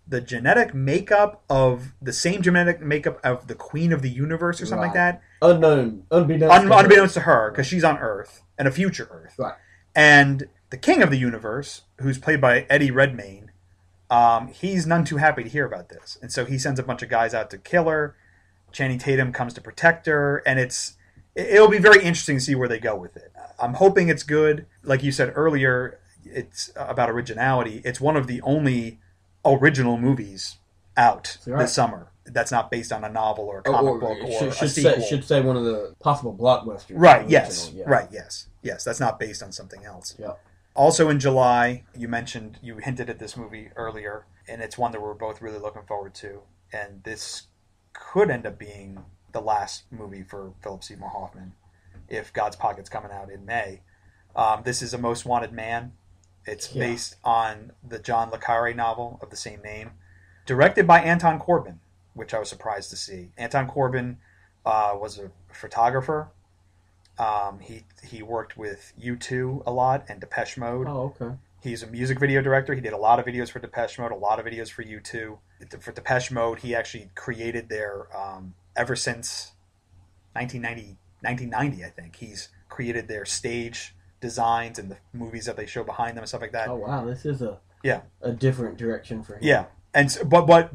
the genetic makeup of the same genetic makeup of the Queen of the Universe or something like that. Unbeknownst to her, because she's on Earth, and a future Earth. Right. And the King of the Universe, who's played by Eddie Redmayne, he's none too happy to hear about this. And so he sends a bunch of guys out to kill her. Channing Tatum comes to protect her, and it'll be very interesting to see where they go with it. I'm hoping it's good. Like you said earlier, it's about originality. It's one of the only original movies out this summer that's not based on a novel or a comic book or a sequel. Should say one of the possible blockbusters. Right, yes. Yeah. Right, yes. Yes, that's not based on something else. Yeah. Also in July, you hinted at this movie earlier, and it's one that we're both really looking forward to. And this could end up being the last movie for Philip Seymour Hoffman if God's Pocket's coming out in May. This is A Most Wanted Man. It's based on the John le Carre novel of the same name, directed by Anton Corbijn, which I was surprised to see. Anton Corbijn was a photographer. He worked with U2 a lot and Depeche Mode. Oh, okay. He's a music video director. He did a lot of videos for Depeche Mode, a lot of videos for U2. For Depeche Mode, he actually created their, ever since 1990, I think, he's created their stage designs and the movies that they show behind them and stuff like that. Oh, wow. This is a different direction for him. Yeah. And so, but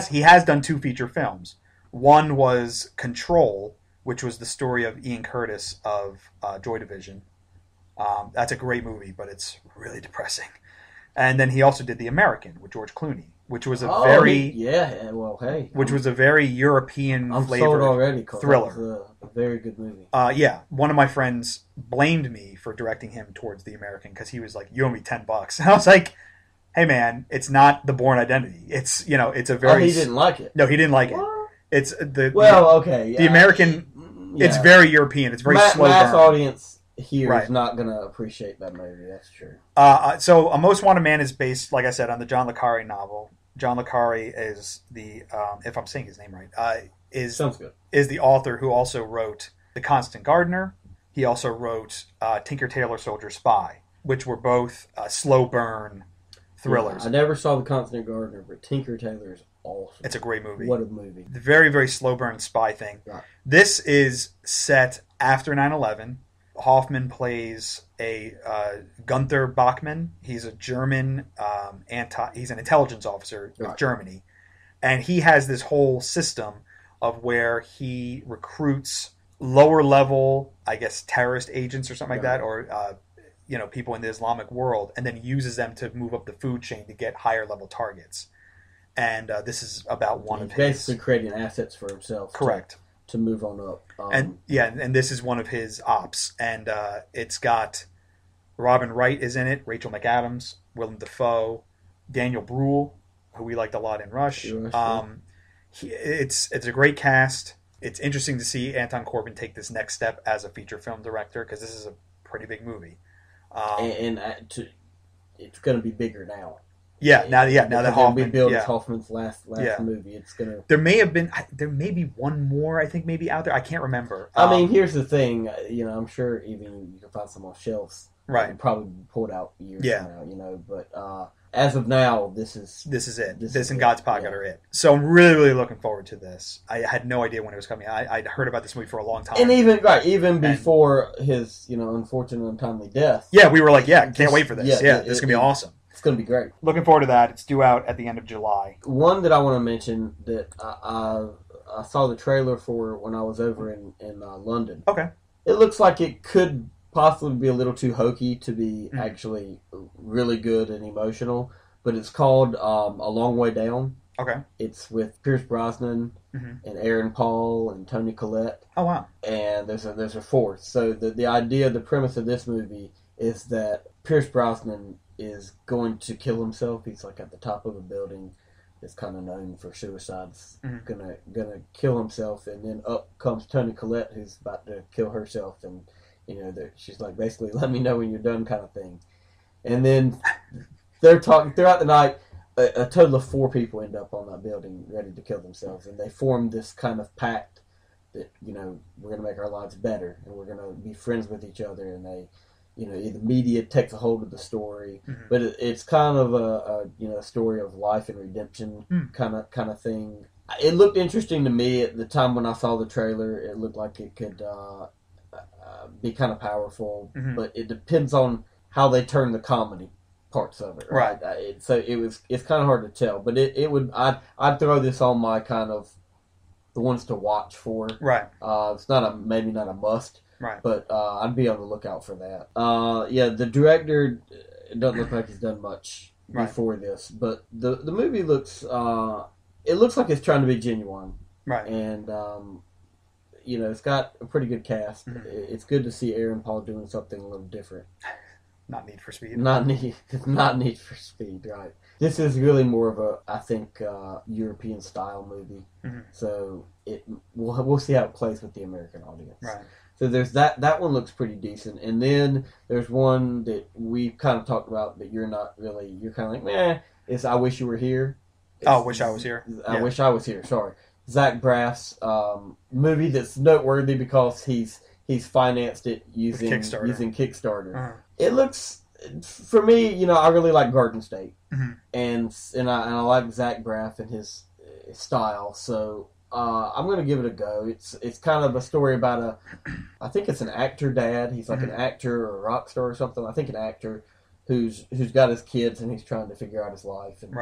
he has done 2 feature films. One was Control, which was the story of Ian Curtis of Joy Division. That's a great movie, but it's really depressing. And then he also did The American with George Clooney, which was was a very European flavored thriller. That was a very good movie. One of my friends blamed me for directing him towards The American because he was like, "You owe me $10." And I was like, "Hey man, it's not The Bourne Identity. It's it's a very." Oh, he didn't like it. No, he didn't like it. It's The American. It's very European. It's very slow mass burn. Audience here is not going to appreciate that movie. That's true. So A Most Wanted Man is based, like I said, on the John le Carre novel. John le Carre is the, if I'm saying his name right, Sounds good. Is the author who also wrote The Constant Gardener. He also wrote Tinker Tailor Soldier Spy, which were both slow burn thrillers. Yeah, I never saw The Constant Gardener, but Tinker Tailor is awesome. It's a great movie. What a movie. The very, very slow burn spy thing. Right. This is set after 9/11. Hoffman plays a Gunther Bachmann. He's a German he's an intelligence officer with Germany. And he has this whole system of where he recruits lower level, I guess, terrorist agents or something like that, or people in the Islamic world, and then uses them to move up the food chain to get higher level targets. And this is about one of his... basically creating assets for himself. Correct. To move on up. And this is one of his ops. And it's got Robin Wright is in it, Rachel McAdams, Willem Dafoe, Daniel Bruhl, who we liked a lot in Rush. It's a great cast. It's interesting to see Anton Corbijn take this next step as a feature film director, because this is a pretty big movie. It's going to be bigger now. Now that Hoffman built Hoffman's last movie, it's gonna. There may be one more. I think maybe out there. I can't remember. I mean, here's the thing. I'm sure even you can find some on shelves. Right. Probably pulled out years from now. But as of now, this is it. This and God's Pocket are it. So I'm really, really looking forward to this. I had no idea when it was coming. I'd heard about this movie for a long time. And even before his, unfortunate untimely death. Yeah, we were like, can't wait for this. Yeah, this is going to be awesome. It's going to be great. Looking forward to that. It's due out at the end of July. One that I want to mention that I saw the trailer for when I was over in London. Okay. It looks like it could possibly be a little too hokey to be actually really good and emotional, but it's called A Long Way Down. Okay. It's with Pierce Brosnan and Aaron Paul and Toni Collette. Oh, wow. And there's a fourth. So the premise of this movie is that Pierce Brosnan is going to kill himself. He's like at the top of a building that's kind of known for suicides. Gonna kill himself, and then up comes Toni Collette, who's about to kill herself, and she's like, basically, let me know when you're done, kind of thing. And then they're talking throughout the night. A total of 4 people end up on that building ready to kill themselves, and they form this kind of pact that we're going to make our lives better, and we're going to be friends with each other. And they, the media takes a hold of the story, but it's kind of a story of life and redemption kind of thing. It looked interesting to me at the time when I saw the trailer. It looked like it could be kind of powerful, but it depends on how they turn the comedy parts of it. Right. It's kind of hard to tell, but I'd throw this on my kind of the ones to watch for. Right. It's maybe not a must. Right. But I'd be on the lookout for that. The director doesn't look like he's done much before this, but the movie looks it looks like it's trying to be genuine. Right. And it's got a pretty good cast. It's good to see Aaron Paul doing something a little different. Not Need for Speed. Not Need for Speed, right. This is really more of a, I think, European style movie. So we'll see how it plays with the American audience. Right. So there's that one looks pretty decent. And then there's one that we kind of talked about, but you're not really, you're kind of like, meh, it's I Wish You Were Here. Wish I Was Here. I Wish I Was Here, sorry. Zach Braff's movie that's noteworthy because he's financed it using Kickstarter. It looks, for me, I really like Garden State, and I like Zach Braff and his style. So I'm going to give it a go. It's kind of a story about I think it's an actor dad. He's like an actor or a rock star or something. I think an actor who's got his kids and he's trying to figure out his life and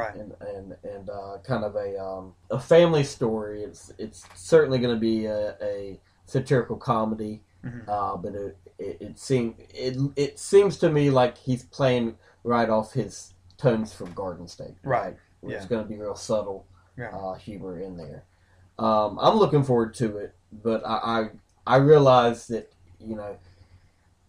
kind of a family story. It's certainly going to be a satirical comedy, but it seems to me like he's playing right off his tones from Garden State. Right. It's going to be real subtle humor in there. I'm looking forward to it, but I realize that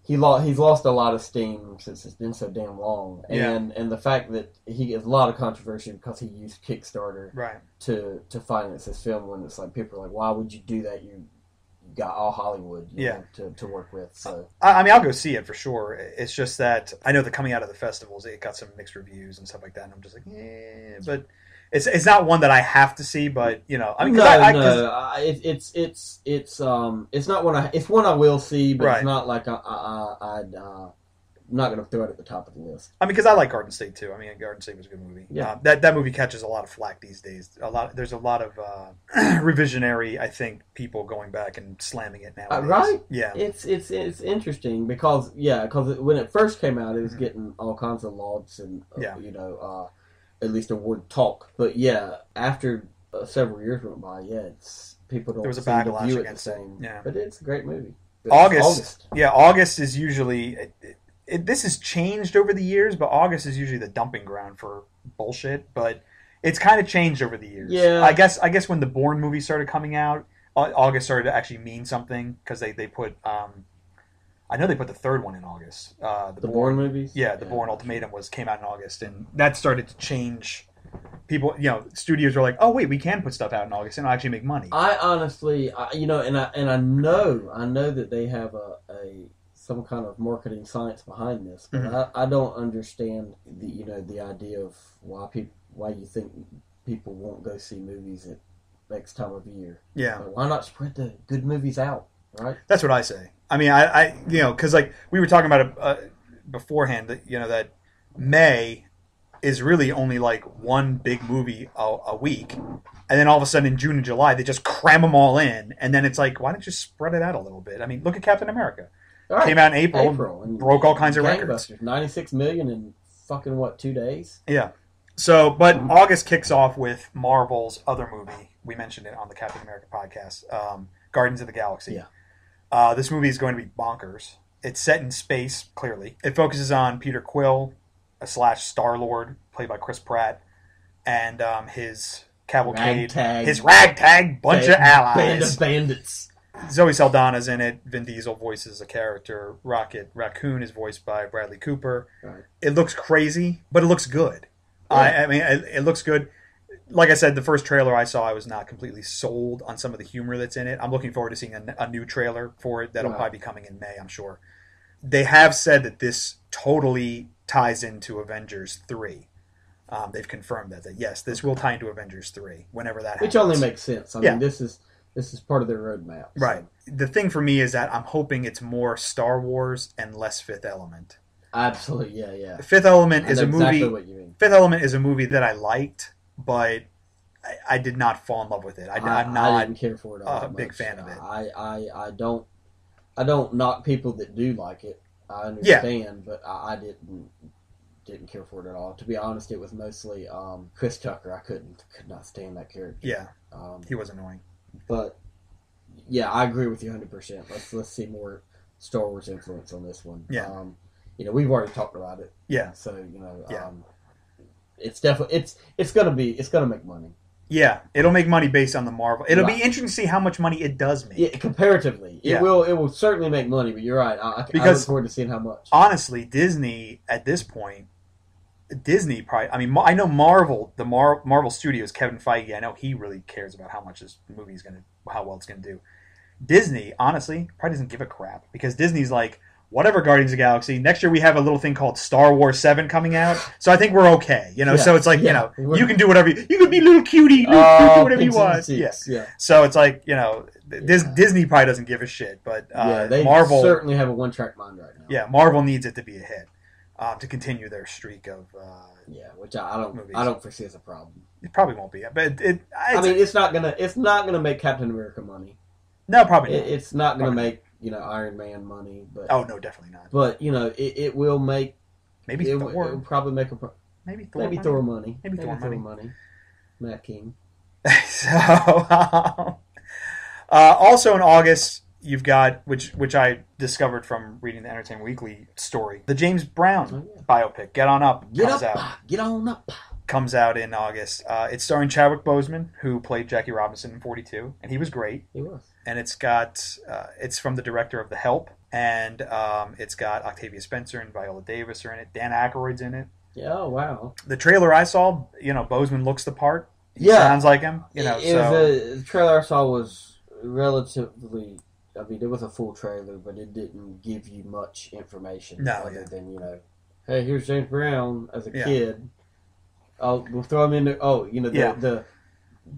he's lost a lot of steam since it's been so damn long, and the fact that he has a lot of controversy because he used Kickstarter to finance this film, when it's like people are like, why would you do that? You got all Hollywood to work with. So I mean, I'll go see it for sure. It's just that I know that coming out of the festivals, it got some mixed reviews and stuff like that, and I'm just like, but. It's not one that I have to see, but I mean, it's not one it's one I will see, but it's not like I'm not going to throw it at the top of the list. I mean, because I like Garden State too. I mean, Garden State was a good movie. Yeah, that movie catches a lot of flack these days. There's a lot of revisionary, I think, people going back and slamming it nowadays. Right? Yeah, it's interesting because when it first came out, it was getting all kinds of lauds and at least award talk. But after several years went by, people don't. There was a backlash against it. But it's a great movie. August is usually. This has changed over the years, but August is usually the dumping ground for bullshit. But it's kind of changed over the years. Yeah, I guess when the Bourne movie started coming out, August started to actually mean something because they put. I know they put the third one in August. The Bourne movies? Yeah, the Bourne Ultimatum came out in August, and that started to change. People, studios were like, "Oh wait, we can put stuff out in August and it'll actually make money." I honestly, I know that they have some kind of marketing science behind this, but I don't understand the idea of why you think people won't go see movies at X time of year. Yeah, why not spread the good movies out? Right. That's what I say. I mean, because like we were talking about it beforehand, that that May is really only like one big movie a week. And then all of a sudden in June and July, they just cram them all in. And then it's like, why don't you spread it out a little bit? I mean, look at Captain America. Right. Came out in April and broke all kinds of records. 96 million in fucking, 2 days? Yeah. So, but August kicks off with Marvel's other movie. We mentioned it on the Captain America podcast, Guardians of the Galaxy. Yeah. This movie is going to be bonkers. It's set in space, clearly. It focuses on Peter Quill, / Star-Lord, played by Chris Pratt, and his cavalcade, his ragtag bunch of allies. Band of bandits. Zoe Saldana's in it. Vin Diesel voices a character. Rocket Raccoon is voiced by Bradley Cooper. Right. It looks crazy, but it looks good. Yeah. I mean, it looks good. Like I said, the first trailer I saw, I was not completely sold on some of the humor that's in it. I'm looking forward to seeing a new trailer for it. That'll probably be coming in May, I'm sure. They have said that this totally ties into Avengers 3. They've confirmed that yes, this will tie into Avengers 3 whenever that happens. Which only makes sense. I mean, this is part of their roadmap. So. Right. The thing for me is that I'm hoping it's more Star Wars and less Fifth Element. Absolutely, yeah. Fifth Element is a movie. Exactly what you mean. Fifth Element is a movie that I liked, but I did not fall in love with it. I'm not. I didn't care for it all a big fan of it. I don't knock people that do like it. I understand, but I didn't care for it at all. To be honest, it was mostly Chris Tucker. I could not stand that character. Yeah, he was annoying. But yeah, I agree with you 100%. Let's see more Star Wars influence on this one. Yeah. We've already talked about it. Yeah. So it's definitely it's gonna make money. Yeah, it'll make money based on the Marvel. It'll be interesting to see how much money it does make. Yeah, comparatively, it will certainly make money. But you're right. I look forward to seeing how much. Honestly, Disney at this point, probably. I mean, I know Marvel, the Marvel Studios, Kevin Feige. I know he really cares about how much this movie is how well it's gonna do. Disney, honestly, probably doesn't give a crap because Disney's like, whatever, Guardians of the Galaxy. Next year we have a little thing called Star Wars 7 coming out, so I think we're okay. So it's like you can do whatever you can be a little cutie, do whatever you want. Yeah. So it's like Disney probably doesn't give a shit, but they Marvel certainly have a one-track mind right now. Yeah, Marvel needs it to be a hit to continue their streak of which I don't movies. I don't foresee as a problem. It probably won't be, but it's not gonna make Captain America money. No, probably not. It's not gonna make Iron Man money, but no, definitely not. But it will make maybe it will probably make maybe Thor money. Maybe Thor money. Matt King. So also in August you've got which I discovered from reading the Entertainment Weekly story, the James Brown biopic Get On Up Get On Up comes out in August. It's starring Chadwick Boseman, who played Jackie Robinson in 42, and he was great. He was. And it's got it's from the director of The Help, and it's got Octavia Spencer and Viola Davis are in it. Dan Aykroyd's in it. Yeah, oh, wow. The trailer I saw, Boseman looks the part. He sounds like him. The trailer I saw was relatively. I mean, it was a full trailer, but it didn't give you much information other than hey, here's James Brown as a kid. Oh, we'll throw him in there.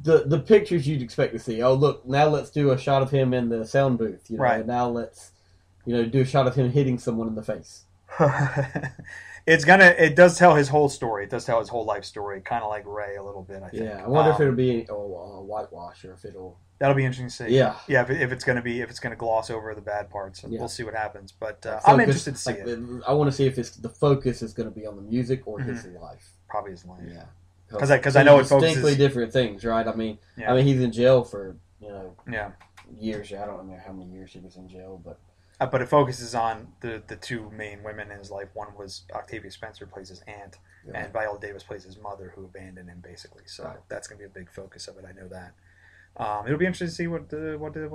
The pictures you'd expect to see. Oh, look, now let's do a shot of him in the sound booth. Right. Now let's, do a shot of him hitting someone in the face. It does tell his whole story. It does tell his whole life story, kind of like Ray a little bit, I think. Yeah, I wonder if it'll be a whitewash or if it'll... That'll be interesting to see. Yeah. Yeah, if it's going to gloss over the bad parts. We'll see what happens. But I'm interested to see it. I want to see if the focus is going to be on the music or his life. Probably his life. Yeah. Because I know it focuses... distinctly different things, right? I mean, he's in jail for, years. I don't remember how many years he was in jail, but... But it focuses on the two main women in his life. One was Octavia Spencer, plays his aunt, and Viola Davis plays his mother, who abandoned him, basically. So that's going to be a big focus of it. I know that. It'll be interesting to see what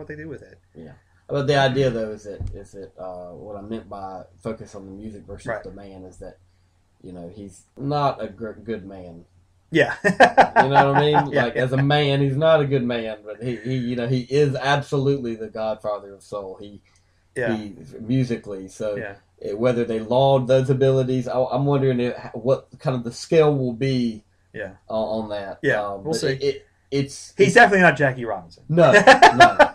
they do with it. Yeah, but the idea though is that what I meant by focus on the music versus the man is that he's not a good man. Yeah, you know what I mean. As a man, he's not a good man, but he is absolutely the godfather of soul. He musically so. Yeah. Whether they laud those abilities, I'm wondering what kind of the scale will be. Yeah. On that. Yeah, we'll see. He's definitely not Jackie Robinson. No,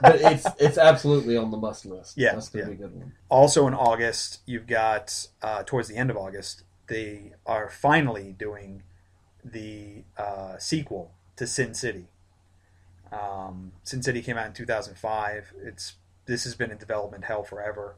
but it's absolutely on the must list. Yeah, that's gonna be a good one. Also in August, you've got towards the end of August, they are finally doing the sequel to Sin City. Sin City came out in 2005. This has been in development hell forever.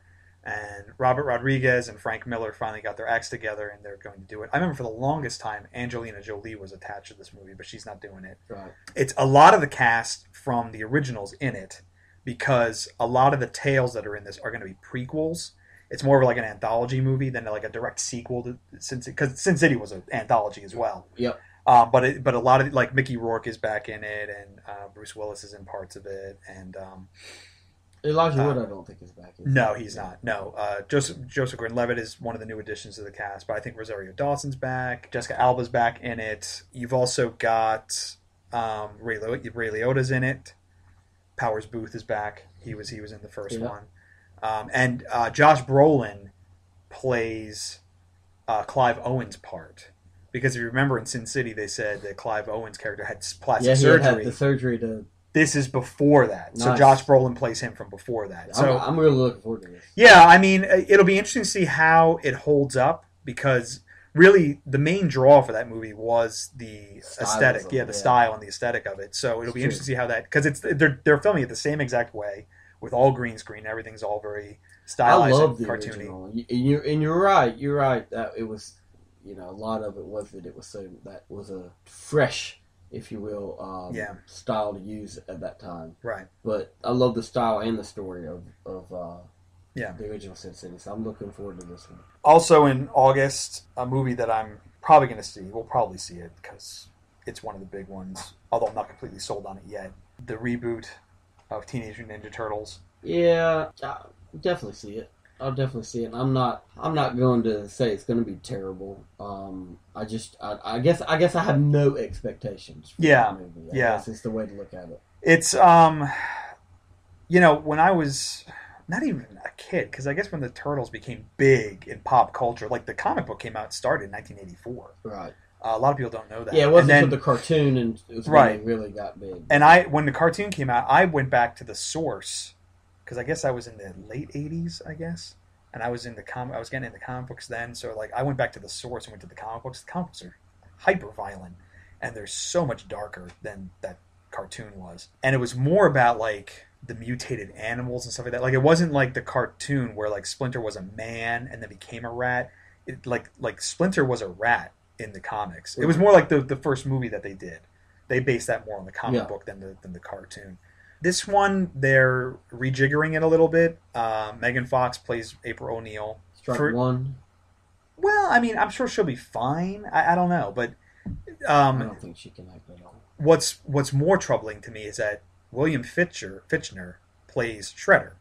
And Robert Rodriguez and Frank Miller finally got their acts together, and they're going to do it. I remember for the longest time, Angelina Jolie was attached to this movie, but she's not doing it. Right. It's a lot of the cast from the originals in it, because a lot of the tales that are in this are going to be prequels. It's more of like an anthology movie than like a direct sequel to Sin City, because Sin City was an anthology as well. Yep. But a lot of like Mickey Rourke is back in it, and Bruce Willis is in parts of it, and Elijah Wood, I don't think is back. No, he's not. No, Joseph Gordon-Levitt is one of the new additions to the cast, but I think Rosario Dawson's back. Jessica Alba's back in it. You've also got Ray Liotta's in it. Powers Booth is back. He was in the first one, and Josh Brolin plays Clive Owen's part. Because if you remember in Sin City, they said that Clive Owen's character had plastic surgery. Yeah, he had the surgery to... This is before that. Nice. So Josh Brolin plays him from before that. So I'm really looking forward to this. Yeah, I mean, it'll be interesting to see how it holds up, because really the main draw for that movie was the aesthetic. Yeah, the style and the aesthetic of it. So it'll be interesting to see how that... Because they're filming it the same exact way, with all green screen. Everything's all very stylized and cartoony. Original. And you're right. You're right. That it was... a lot of it was that it was so... That was a fresh... if you will, style to use at that time. Right. But I love the style and the story of the original Sin City, so I'm looking forward to this one. Also in August, a movie that I'm probably going to see, we'll probably see it because it's one of the big ones, although I'm not completely sold on it yet, the reboot of Teenage Mutant Ninja Turtles. Yeah, I'll definitely see it. I'll definitely see it. I'm not going to say it's going to be terrible. I guess I have no expectations for the movie. I guess it's the way to look at it. It's when I was not even a kid, because I guess when the Turtles became big in pop culture, like the comic book came out, started in 1984. Right. A lot of people don't know that. Yeah, it wasn't until the cartoon, and it was when it really got big. And when the cartoon came out, I went back to the source, because I guess I was in the late 80s, I guess. And I was I was getting into comic books then, so like I went back to the source and went to the comic books. The comic books are hyper violent, and they're so much darker than that cartoon was. And it was more about like the mutated animals and stuff like that. Like it wasn't like the cartoon where like Splinter was a man and then became a rat. It, like Splinter was a rat in the comics. It was more like the first movie that they did. They based that more on the comic book than the cartoon. This one, they're rejiggering it a little bit. Megan Fox plays April O'Neil. Strike one. Well, I mean, I'm sure she'll be fine. I don't know, but I don't think she can act at all. What's more troubling to me is that William Fichtner plays Shredder,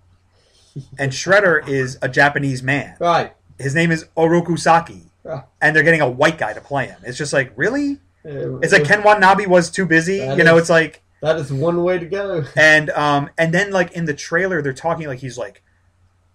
and Shredder is a Japanese man. Right. His name is Oroku Saki, and they're getting a white guy to play him. It's just like, really? It's like Ken Watanabe was too busy. It's like. That is one way to go. And then like in the trailer, they're talking like he's like,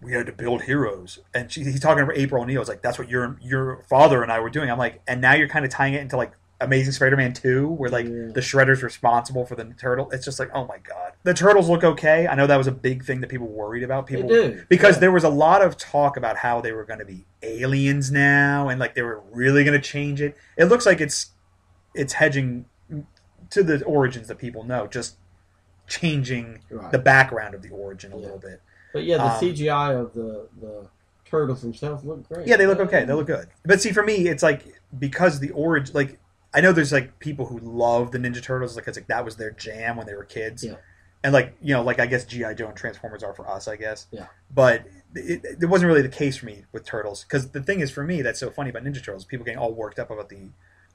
we had to build heroes, and he's talking about April O'Neil. It's like that's what your father and I were doing. I'm like, and now you're kind of tying it into like Amazing Spider-Man 2, where like the Shredder's responsible for the turtle. It's just like, oh my god, the turtles look okay. I know that was a big thing that people worried about. People do, because there was a lot of talk about how they were going to be aliens now, and like they were really going to change it. It looks like it's hedging to the origins that people know, just changing the background of the origin a little bit. But the CGI of the turtles themselves look great. Yeah, they look okay. They look good. But see, for me, it's like, because the origin, like, I know there's like people who love the Ninja Turtles, like, it's like that was their jam when they were kids. Yeah. And like, like I guess G.I. Joe and Transformers are for us, I guess. Yeah. But it wasn't really the case for me with Turtles, because the thing is, for me, that's so funny about Ninja Turtles, people getting all worked up about the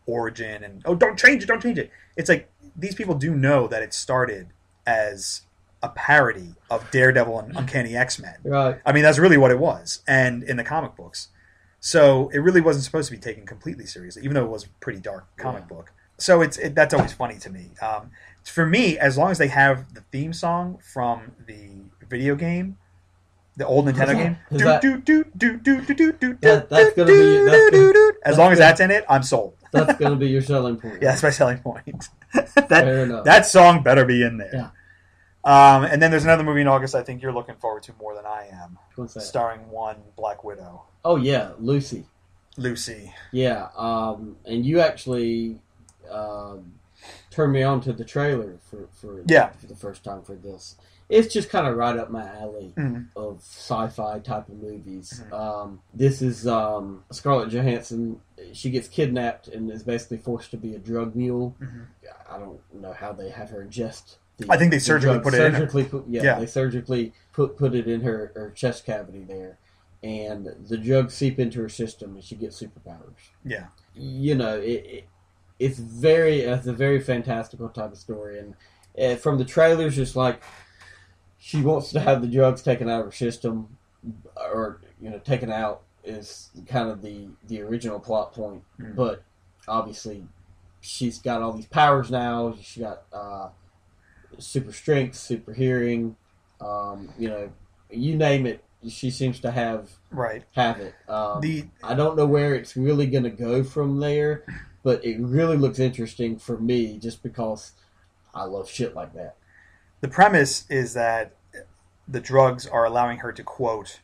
origin and don't change it. It's like these people do know that it started as a parody of Daredevil and Uncanny X-Men. Right. I mean, that's really what it was, and in the comic books. So it really wasn't supposed to be taken completely seriously, even though it was a pretty dark comic book. So that's always funny to me. For me, as long as they have the theme song from the video game, the old Nintendo game, as long as that's in it, I'm sold. That's going to be your selling point. Yeah, that's my selling point. that song better be in there. Yeah. And then there's another movie in August I think you're looking forward to more than I am. What's that? Starring one Black Widow. Oh, yeah, Lucy. Lucy. Yeah, and you actually turned me on to the trailer for the first time for this. It's just kind of right up my alley of sci-fi type of movies. This is Scarlett Johansson. She gets kidnapped and is basically forced to be a drug mule. I don't know how they have her ingest. I think they surgically put it in her. They surgically put it in her chest cavity there. And the drugs seep into her system and she gets superpowers. Yeah. You know, it's a very fantastical type of story. And from the trailers, just like she wants to have the drugs taken out of her system, or taken out is kind of the original plot point. But obviously, she's got all these powers now. She got super strength, super hearing. You name it, she seems to have it. I don't know where it's really going to go from there, but it really looks interesting for me just because I love shit like that. The premise is that the drugs are allowing her to, quote,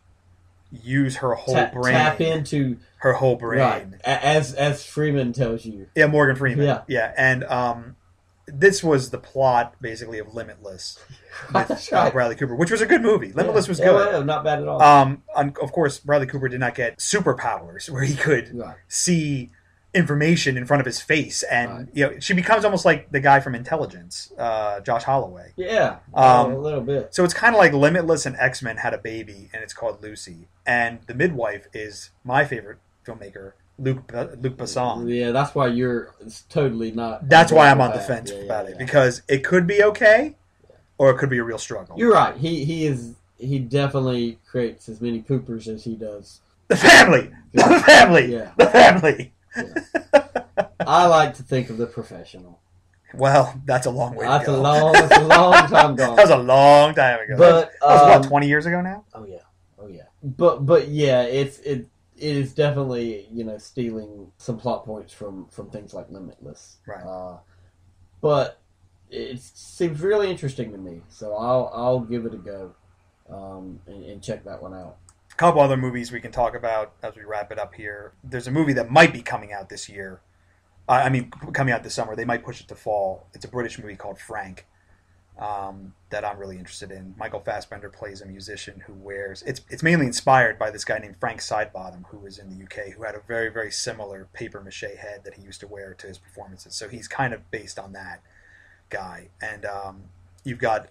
use her whole brain. Tap into her whole brain. Right. As Freeman tells you. Yeah, Morgan Freeman. Yeah. And this was the plot, basically, of Limitless with Bradley Cooper, which was a good movie. Limitless was good. Yeah, not bad at all. And of course, Bradley Cooper did not get superpowers where he could see information in front of his face, and she becomes almost like the guy from Intelligence, Josh Holloway. Yeah, a little bit. So it's kind of like Limitless and X-Men had a baby, and it's called Lucy. And the midwife is my favorite filmmaker, Luc Besson. Yeah, that's why you're totally not. That's why I'm on the fence about it, because it could be okay, or it could be a real struggle. You're right. He definitely creates as many poopers as he does. The family. Yeah. I like to think of the professional. Well, that's a long way to go. That's a long time gone. That was a long time ago. But that was what, 20 years ago now? Oh yeah. But yeah, it is definitely stealing some plot points from things like Limitless. Right. But it seems really interesting to me, so I'll give it a go and check that one out. A couple other movies we can talk about as we wrap it up here. There's a movie that might be coming out this year. Coming out this summer. They might push it to fall. It's a British movie called Frank that I'm really interested in. Michael Fassbender plays a musician who wears... It's mainly inspired by this guy named Frank Sidebottom, who was in the UK, who had a very, very similar papier-mâché head that he used to wear to his performances. So he's kind of based on that guy. And you've got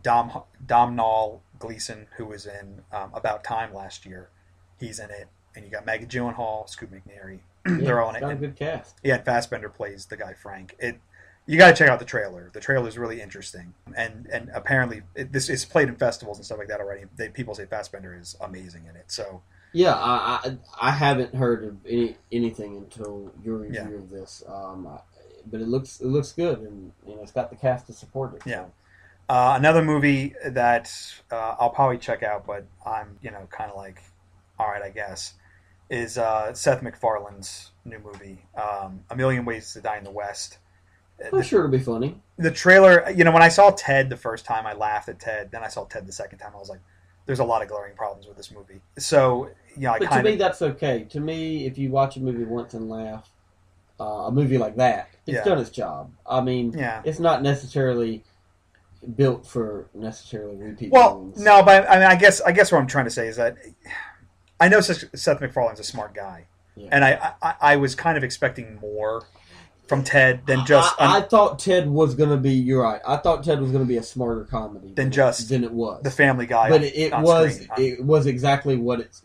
Domhnall Gleeson, who was in About Time last year. He's in it. And you got Maggie Gyllenhaal, Scoot McNairy. They're all in it. Got a good cast. Yeah, and Fassbender plays the guy Frank. You got to check out the trailer. The trailer is really interesting, and apparently this is played in festivals and stuff like that already. People say Fassbender is amazing in it. So yeah, I haven't heard of anything until your review of this, but it looks good, and it's got the cast to support it. Yeah. So. Another movie that I'll probably check out, but I'm kind of like, all right, I guess, is Seth MacFarlane's new movie, A Million Ways to Die in the West. I'm sure it'll be funny. The trailer, when I saw Ted the first time, I laughed at Ted. Then I saw Ted the second time, I was like, there's a lot of glaring problems with this movie. So, to me, that's okay. To me, if you watch a movie once and laugh, a movie like that, it's done its job. I mean, it's not necessarily built for necessarily repeat. Well, no, but I guess what I'm trying to say is that I know Seth MacFarlane's a smart guy, and I was kind of expecting more from Ted than just. I thought Ted was going to be. You're right. I thought Ted was going to be a smarter comedy than it was. The Family Guy, but it was exactly what it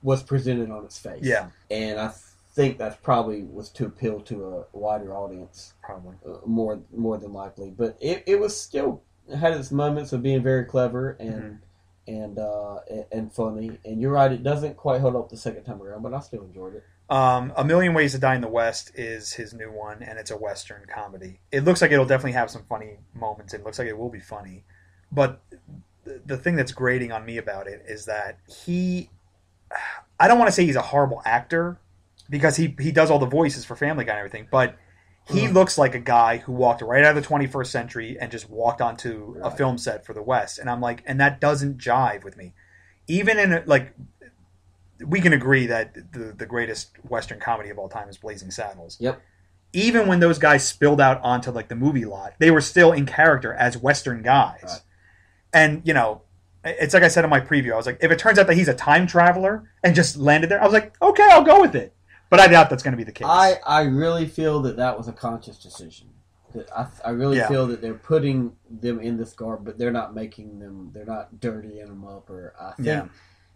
was presented on its face. Yeah, and I think that probably was to appeal to a wider audience, probably more than likely. But it was still had its moments of being very clever and funny. And you're right, it doesn't quite hold up the second time around, but I still enjoyed it. A Million Ways to Die in the West is his new one, and it's a Western comedy. It looks like it'll definitely have some funny moments. It looks like it will be funny. But the thing that's grating on me about it is that I don't want to say he's a horrible actor, because he does all the voices for Family Guy and everything, but he looks like a guy who walked right out of the 21st century and just walked onto a film set for the West. And I'm like, and that doesn't jive with me. Even in, we can agree that the greatest Western comedy of all time is Blazing Saddles. Yep. Even when those guys spilled out onto like the movie lot, they were still in character as Western guys. Right. And, you know, it's like I said in my preview. I was like, if it turns out that he's a time traveler and just landed there, I was like, okay, I'll go with it. But I doubt that's going to be the case. I really feel that was a conscious decision. I really feel that they're putting them in this garb, but they're not making them, they're not dirtying them up. Or I think,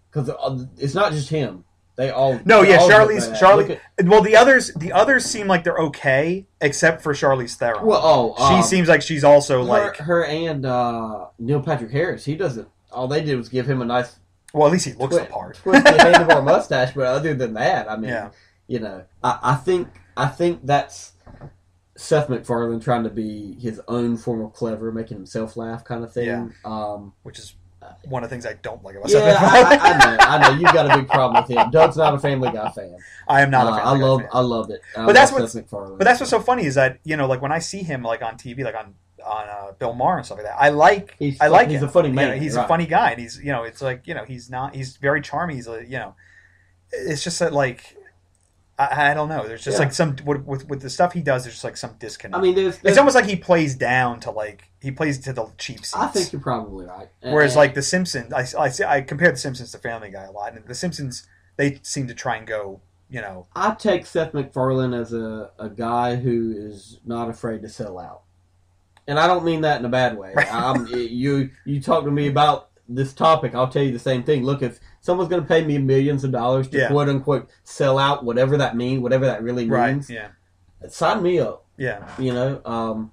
because it's not just him. They all Charlie. Well, the others seem like they're okay, except for Charlize Theron. Well, she seems like she's also her and Neil Patrick Harris. He doesn't. All they did was give him a nice. Well, at least he looks the part. Twisted handlebar mustache, but other than that, I mean, you know, I think that's Seth MacFarlane trying to be his own form of clever, making himself laugh, kind of thing. Yeah. Which is one of the things I don't like about Seth MacFarlane. I know. You've got a big problem with him. Doug's not a Family Guy fan. I am not a Family Guy fan. I love it. But that's what's so funny is that, you know, like when I see him like on TV, like on Bill Maher and stuff like that, I like him. He's a funny man. You know, he's a funny guy, and he's, you know, it's like, you know, he's very charming. He's you know, it's just that like. I don't know. There's just like some with the stuff he does. There's just like some disconnect. I mean, it's almost like he plays down to the cheap seats. I think you're probably right. Whereas like the Simpsons, I compare the Simpsons to Family Guy a lot, and the Simpsons they seem to try and go, you know. I take Seth MacFarlane as a guy who is not afraid to sell out, and I don't mean that in a bad way. You talk to me about this topic, I'll tell you the same thing. Look, if someone's going to pay me millions of dollars to quote unquote sell out, whatever that really means, sign me up. Yeah, you know.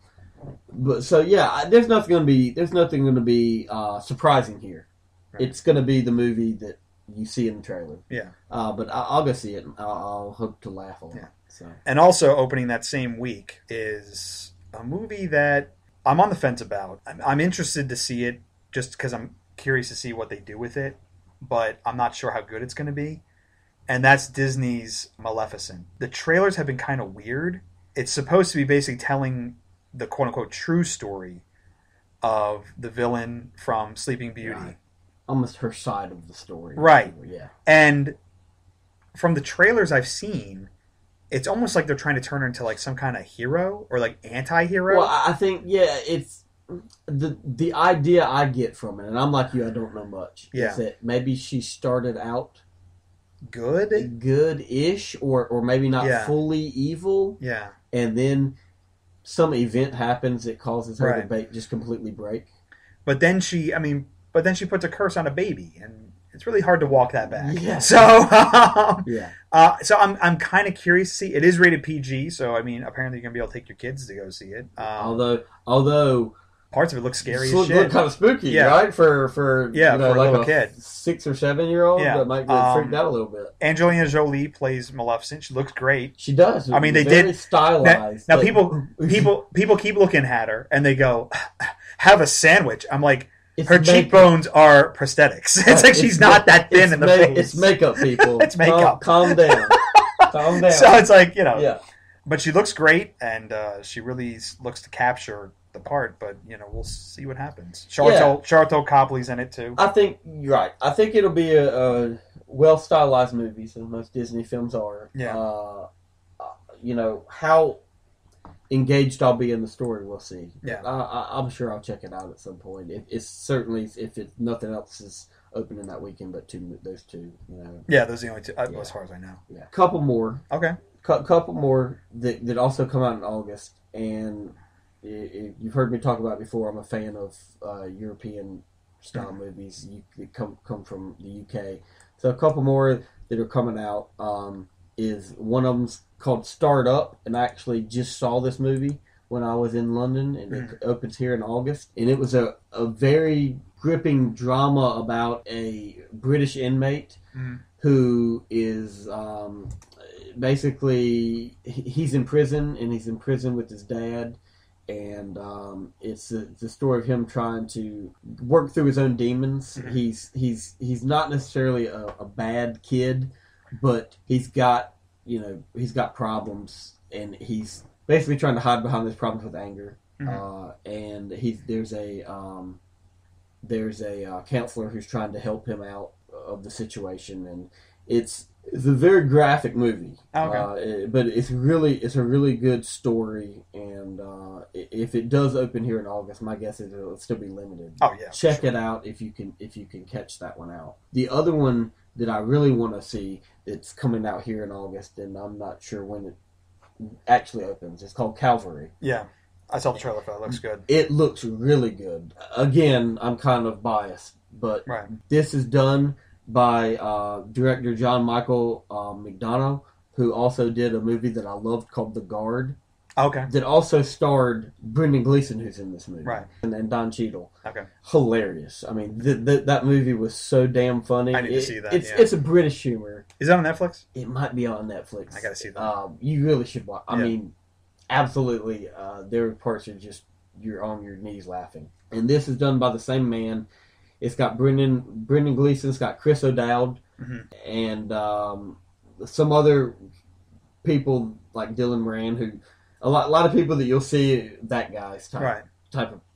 But so there's nothing going to be surprising here. Right. It's going to be the movie that you see in the trailer. Yeah. But I'll go see it. And I'll hope to laugh a lot. Yeah. So. And also opening that same week is a movie that I'm on the fence about. I'm interested to see it just because I'm curious to see what they do with it, but I'm not sure how good it's going to be. And that's Disney's Maleficent. The trailers have been kind of weird. It's supposed to be basically telling the quote-unquote true story of the villain from Sleeping Beauty. Right. Almost her side of the story. Right. Yeah. And from the trailers I've seen, it's almost like they're trying to turn her into like some kind of hero or like anti-hero. Well, I think, it's the idea I get from it, and I'm like you, I don't know much, is that maybe she started out good-ish, or maybe not fully evil. Yeah. And then some event happens that causes her to just completely break. But then she puts a curse on a baby, and it's really hard to walk that back. Yeah. So, so I'm kind of curious to see. It is rated PG, so I mean, apparently you're gonna be able to take your kids to go see it. Although parts of it look scary as shit. Look kind of spooky, right? For for a little kid, 6 or 7 year old that might get freaked out a little bit. Angelina Jolie plays Maleficent. She looks great. She does. I mean, they very did stylized. Now people keep looking at her and they go, "Have a sandwich." I'm like, her cheekbones are prosthetics. It's like she's not that thin in the face. It's makeup, people. It's makeup. Calm down. Calm down. So it's like, you know. Yeah. But she looks great, and she really looks to capture the part, but you know, we'll see what happens. Charlton Copley's in it too. I think you're right. I think it'll be a well stylized movie, so most Disney films are. Yeah. You know how engaged I'll be in the story, we'll see. Yeah. I'm sure I'll check it out at some point. It's certainly, if nothing else is opening that weekend, but those two. You know. Yeah, those are the only two, as far as I know. Yeah. Couple more. Okay. Couple more that also come out in August, and. You've heard me talk about it before. I'm a fan of European style movies. That come from the UK. So a couple more that are coming out. Is one of them's called Start Up, and I actually just saw this movie when I was in London, and it opens here in August. And it was a very gripping drama about a British inmate who is basically he's in prison, and he's in prison with his dad. And it's the story of him trying to work through his own demons. He's not necessarily a bad kid, but he's got problems, and he's basically trying to hide behind those problems with anger. And there's a counselor who's trying to help him out of the situation, It's a very graphic movie, Okay. but it's a really good story. And if it does open here in August, my guess is it'll still be limited. Oh yeah. Check it out if you can catch that one out. The other one that I really want to see that's coming out here in August, and I'm not sure when it actually opens. It's called Calvary. Yeah. I saw the trailer for that. It looks good. It looks really good. Again, I'm kind of biased, but Right. this is done by director John Michael McDonough, who also did a movie that I loved called The Guard. Okay. That also starred Brendan Gleeson, who's in this movie, Right. and Don Cheadle. Okay. Hilarious. I mean, that movie was so damn funny. I need to see that. It's a British humor. Is that on Netflix? It might be on Netflix. I gotta see that. You really should watch. I Yeah. mean, absolutely. There are parts that just you're on your knees laughing. And this is done by the same man. It's got Brendan Gleeson. It's got Chris O'Dowd, and some other people like Dylan Moran, who a lot of people that you'll see that guy's type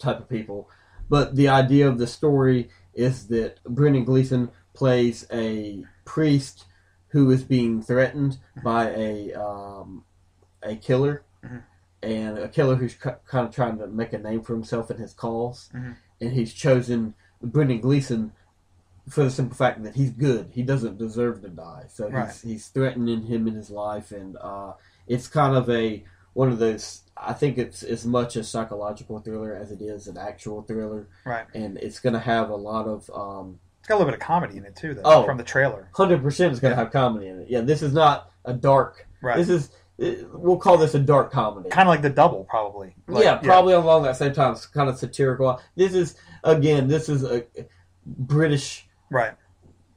of people. But the idea of the story is that Brendan Gleeson plays a priest who is being threatened by a killer, and a killer who's kind of trying to make a name for himself in his cause, and he's chosen Brendan Gleeson for the simple fact that he's good. He doesn't deserve to die, so he's threatening him in his life, and it's kind of one of those. I think it's as much a psychological thriller as it is an actual thriller, right? And it's going to have a lot of. It's got a little bit of comedy in it too, though. From the trailer, 100% it's going to have comedy in it. Yeah, this is not a dark. Right. This is. We'll call this a dark comedy. Kind of like The Double, probably. Probably along that same time. It's kind of satirical. This is a British. Right.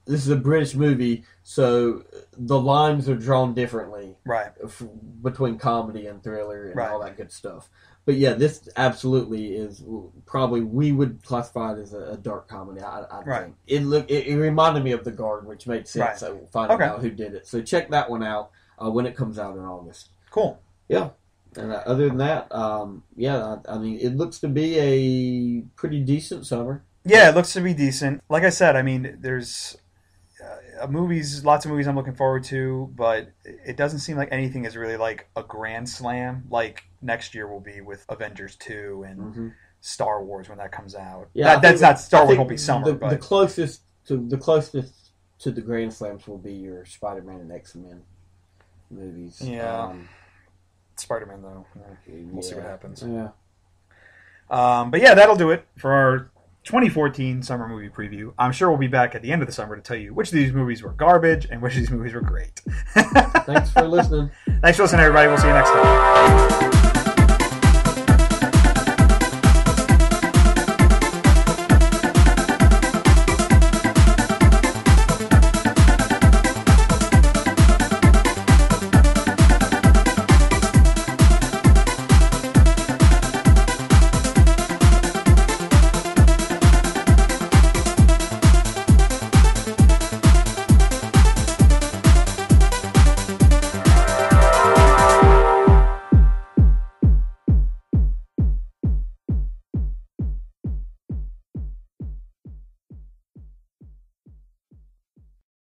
This is a British movie, so the lines are drawn differently. Right. Between comedy and thriller and all that good stuff. But yeah, this absolutely is probably, we would classify it as a dark comedy. I think it reminded me of The Guard, which made sense. Right. So finding out who did it. So check that one out. When it comes out in August. Cool. Yeah. And other than that, I mean, it looks to be a pretty decent summer. Yeah, it looks to be decent. Like I said, I mean, there's lots of movies I'm looking forward to, but it doesn't seem like anything is really like a grand slam like next year will be with Avengers 2 and Star Wars when that comes out. Yeah, Star Wars won't be summer. The closest to the grand slams will be your Spider-Man and X-Men movies. Yeah. Spider-Man, though. We'll see what happens. Yeah. But yeah, that'll do it for our 2014 summer movie preview. I'm sure we'll be back at the end of the summer to tell you which of these movies were garbage and which of these movies were great. Thanks for listening. Thanks for listening, everybody. We'll see you next time.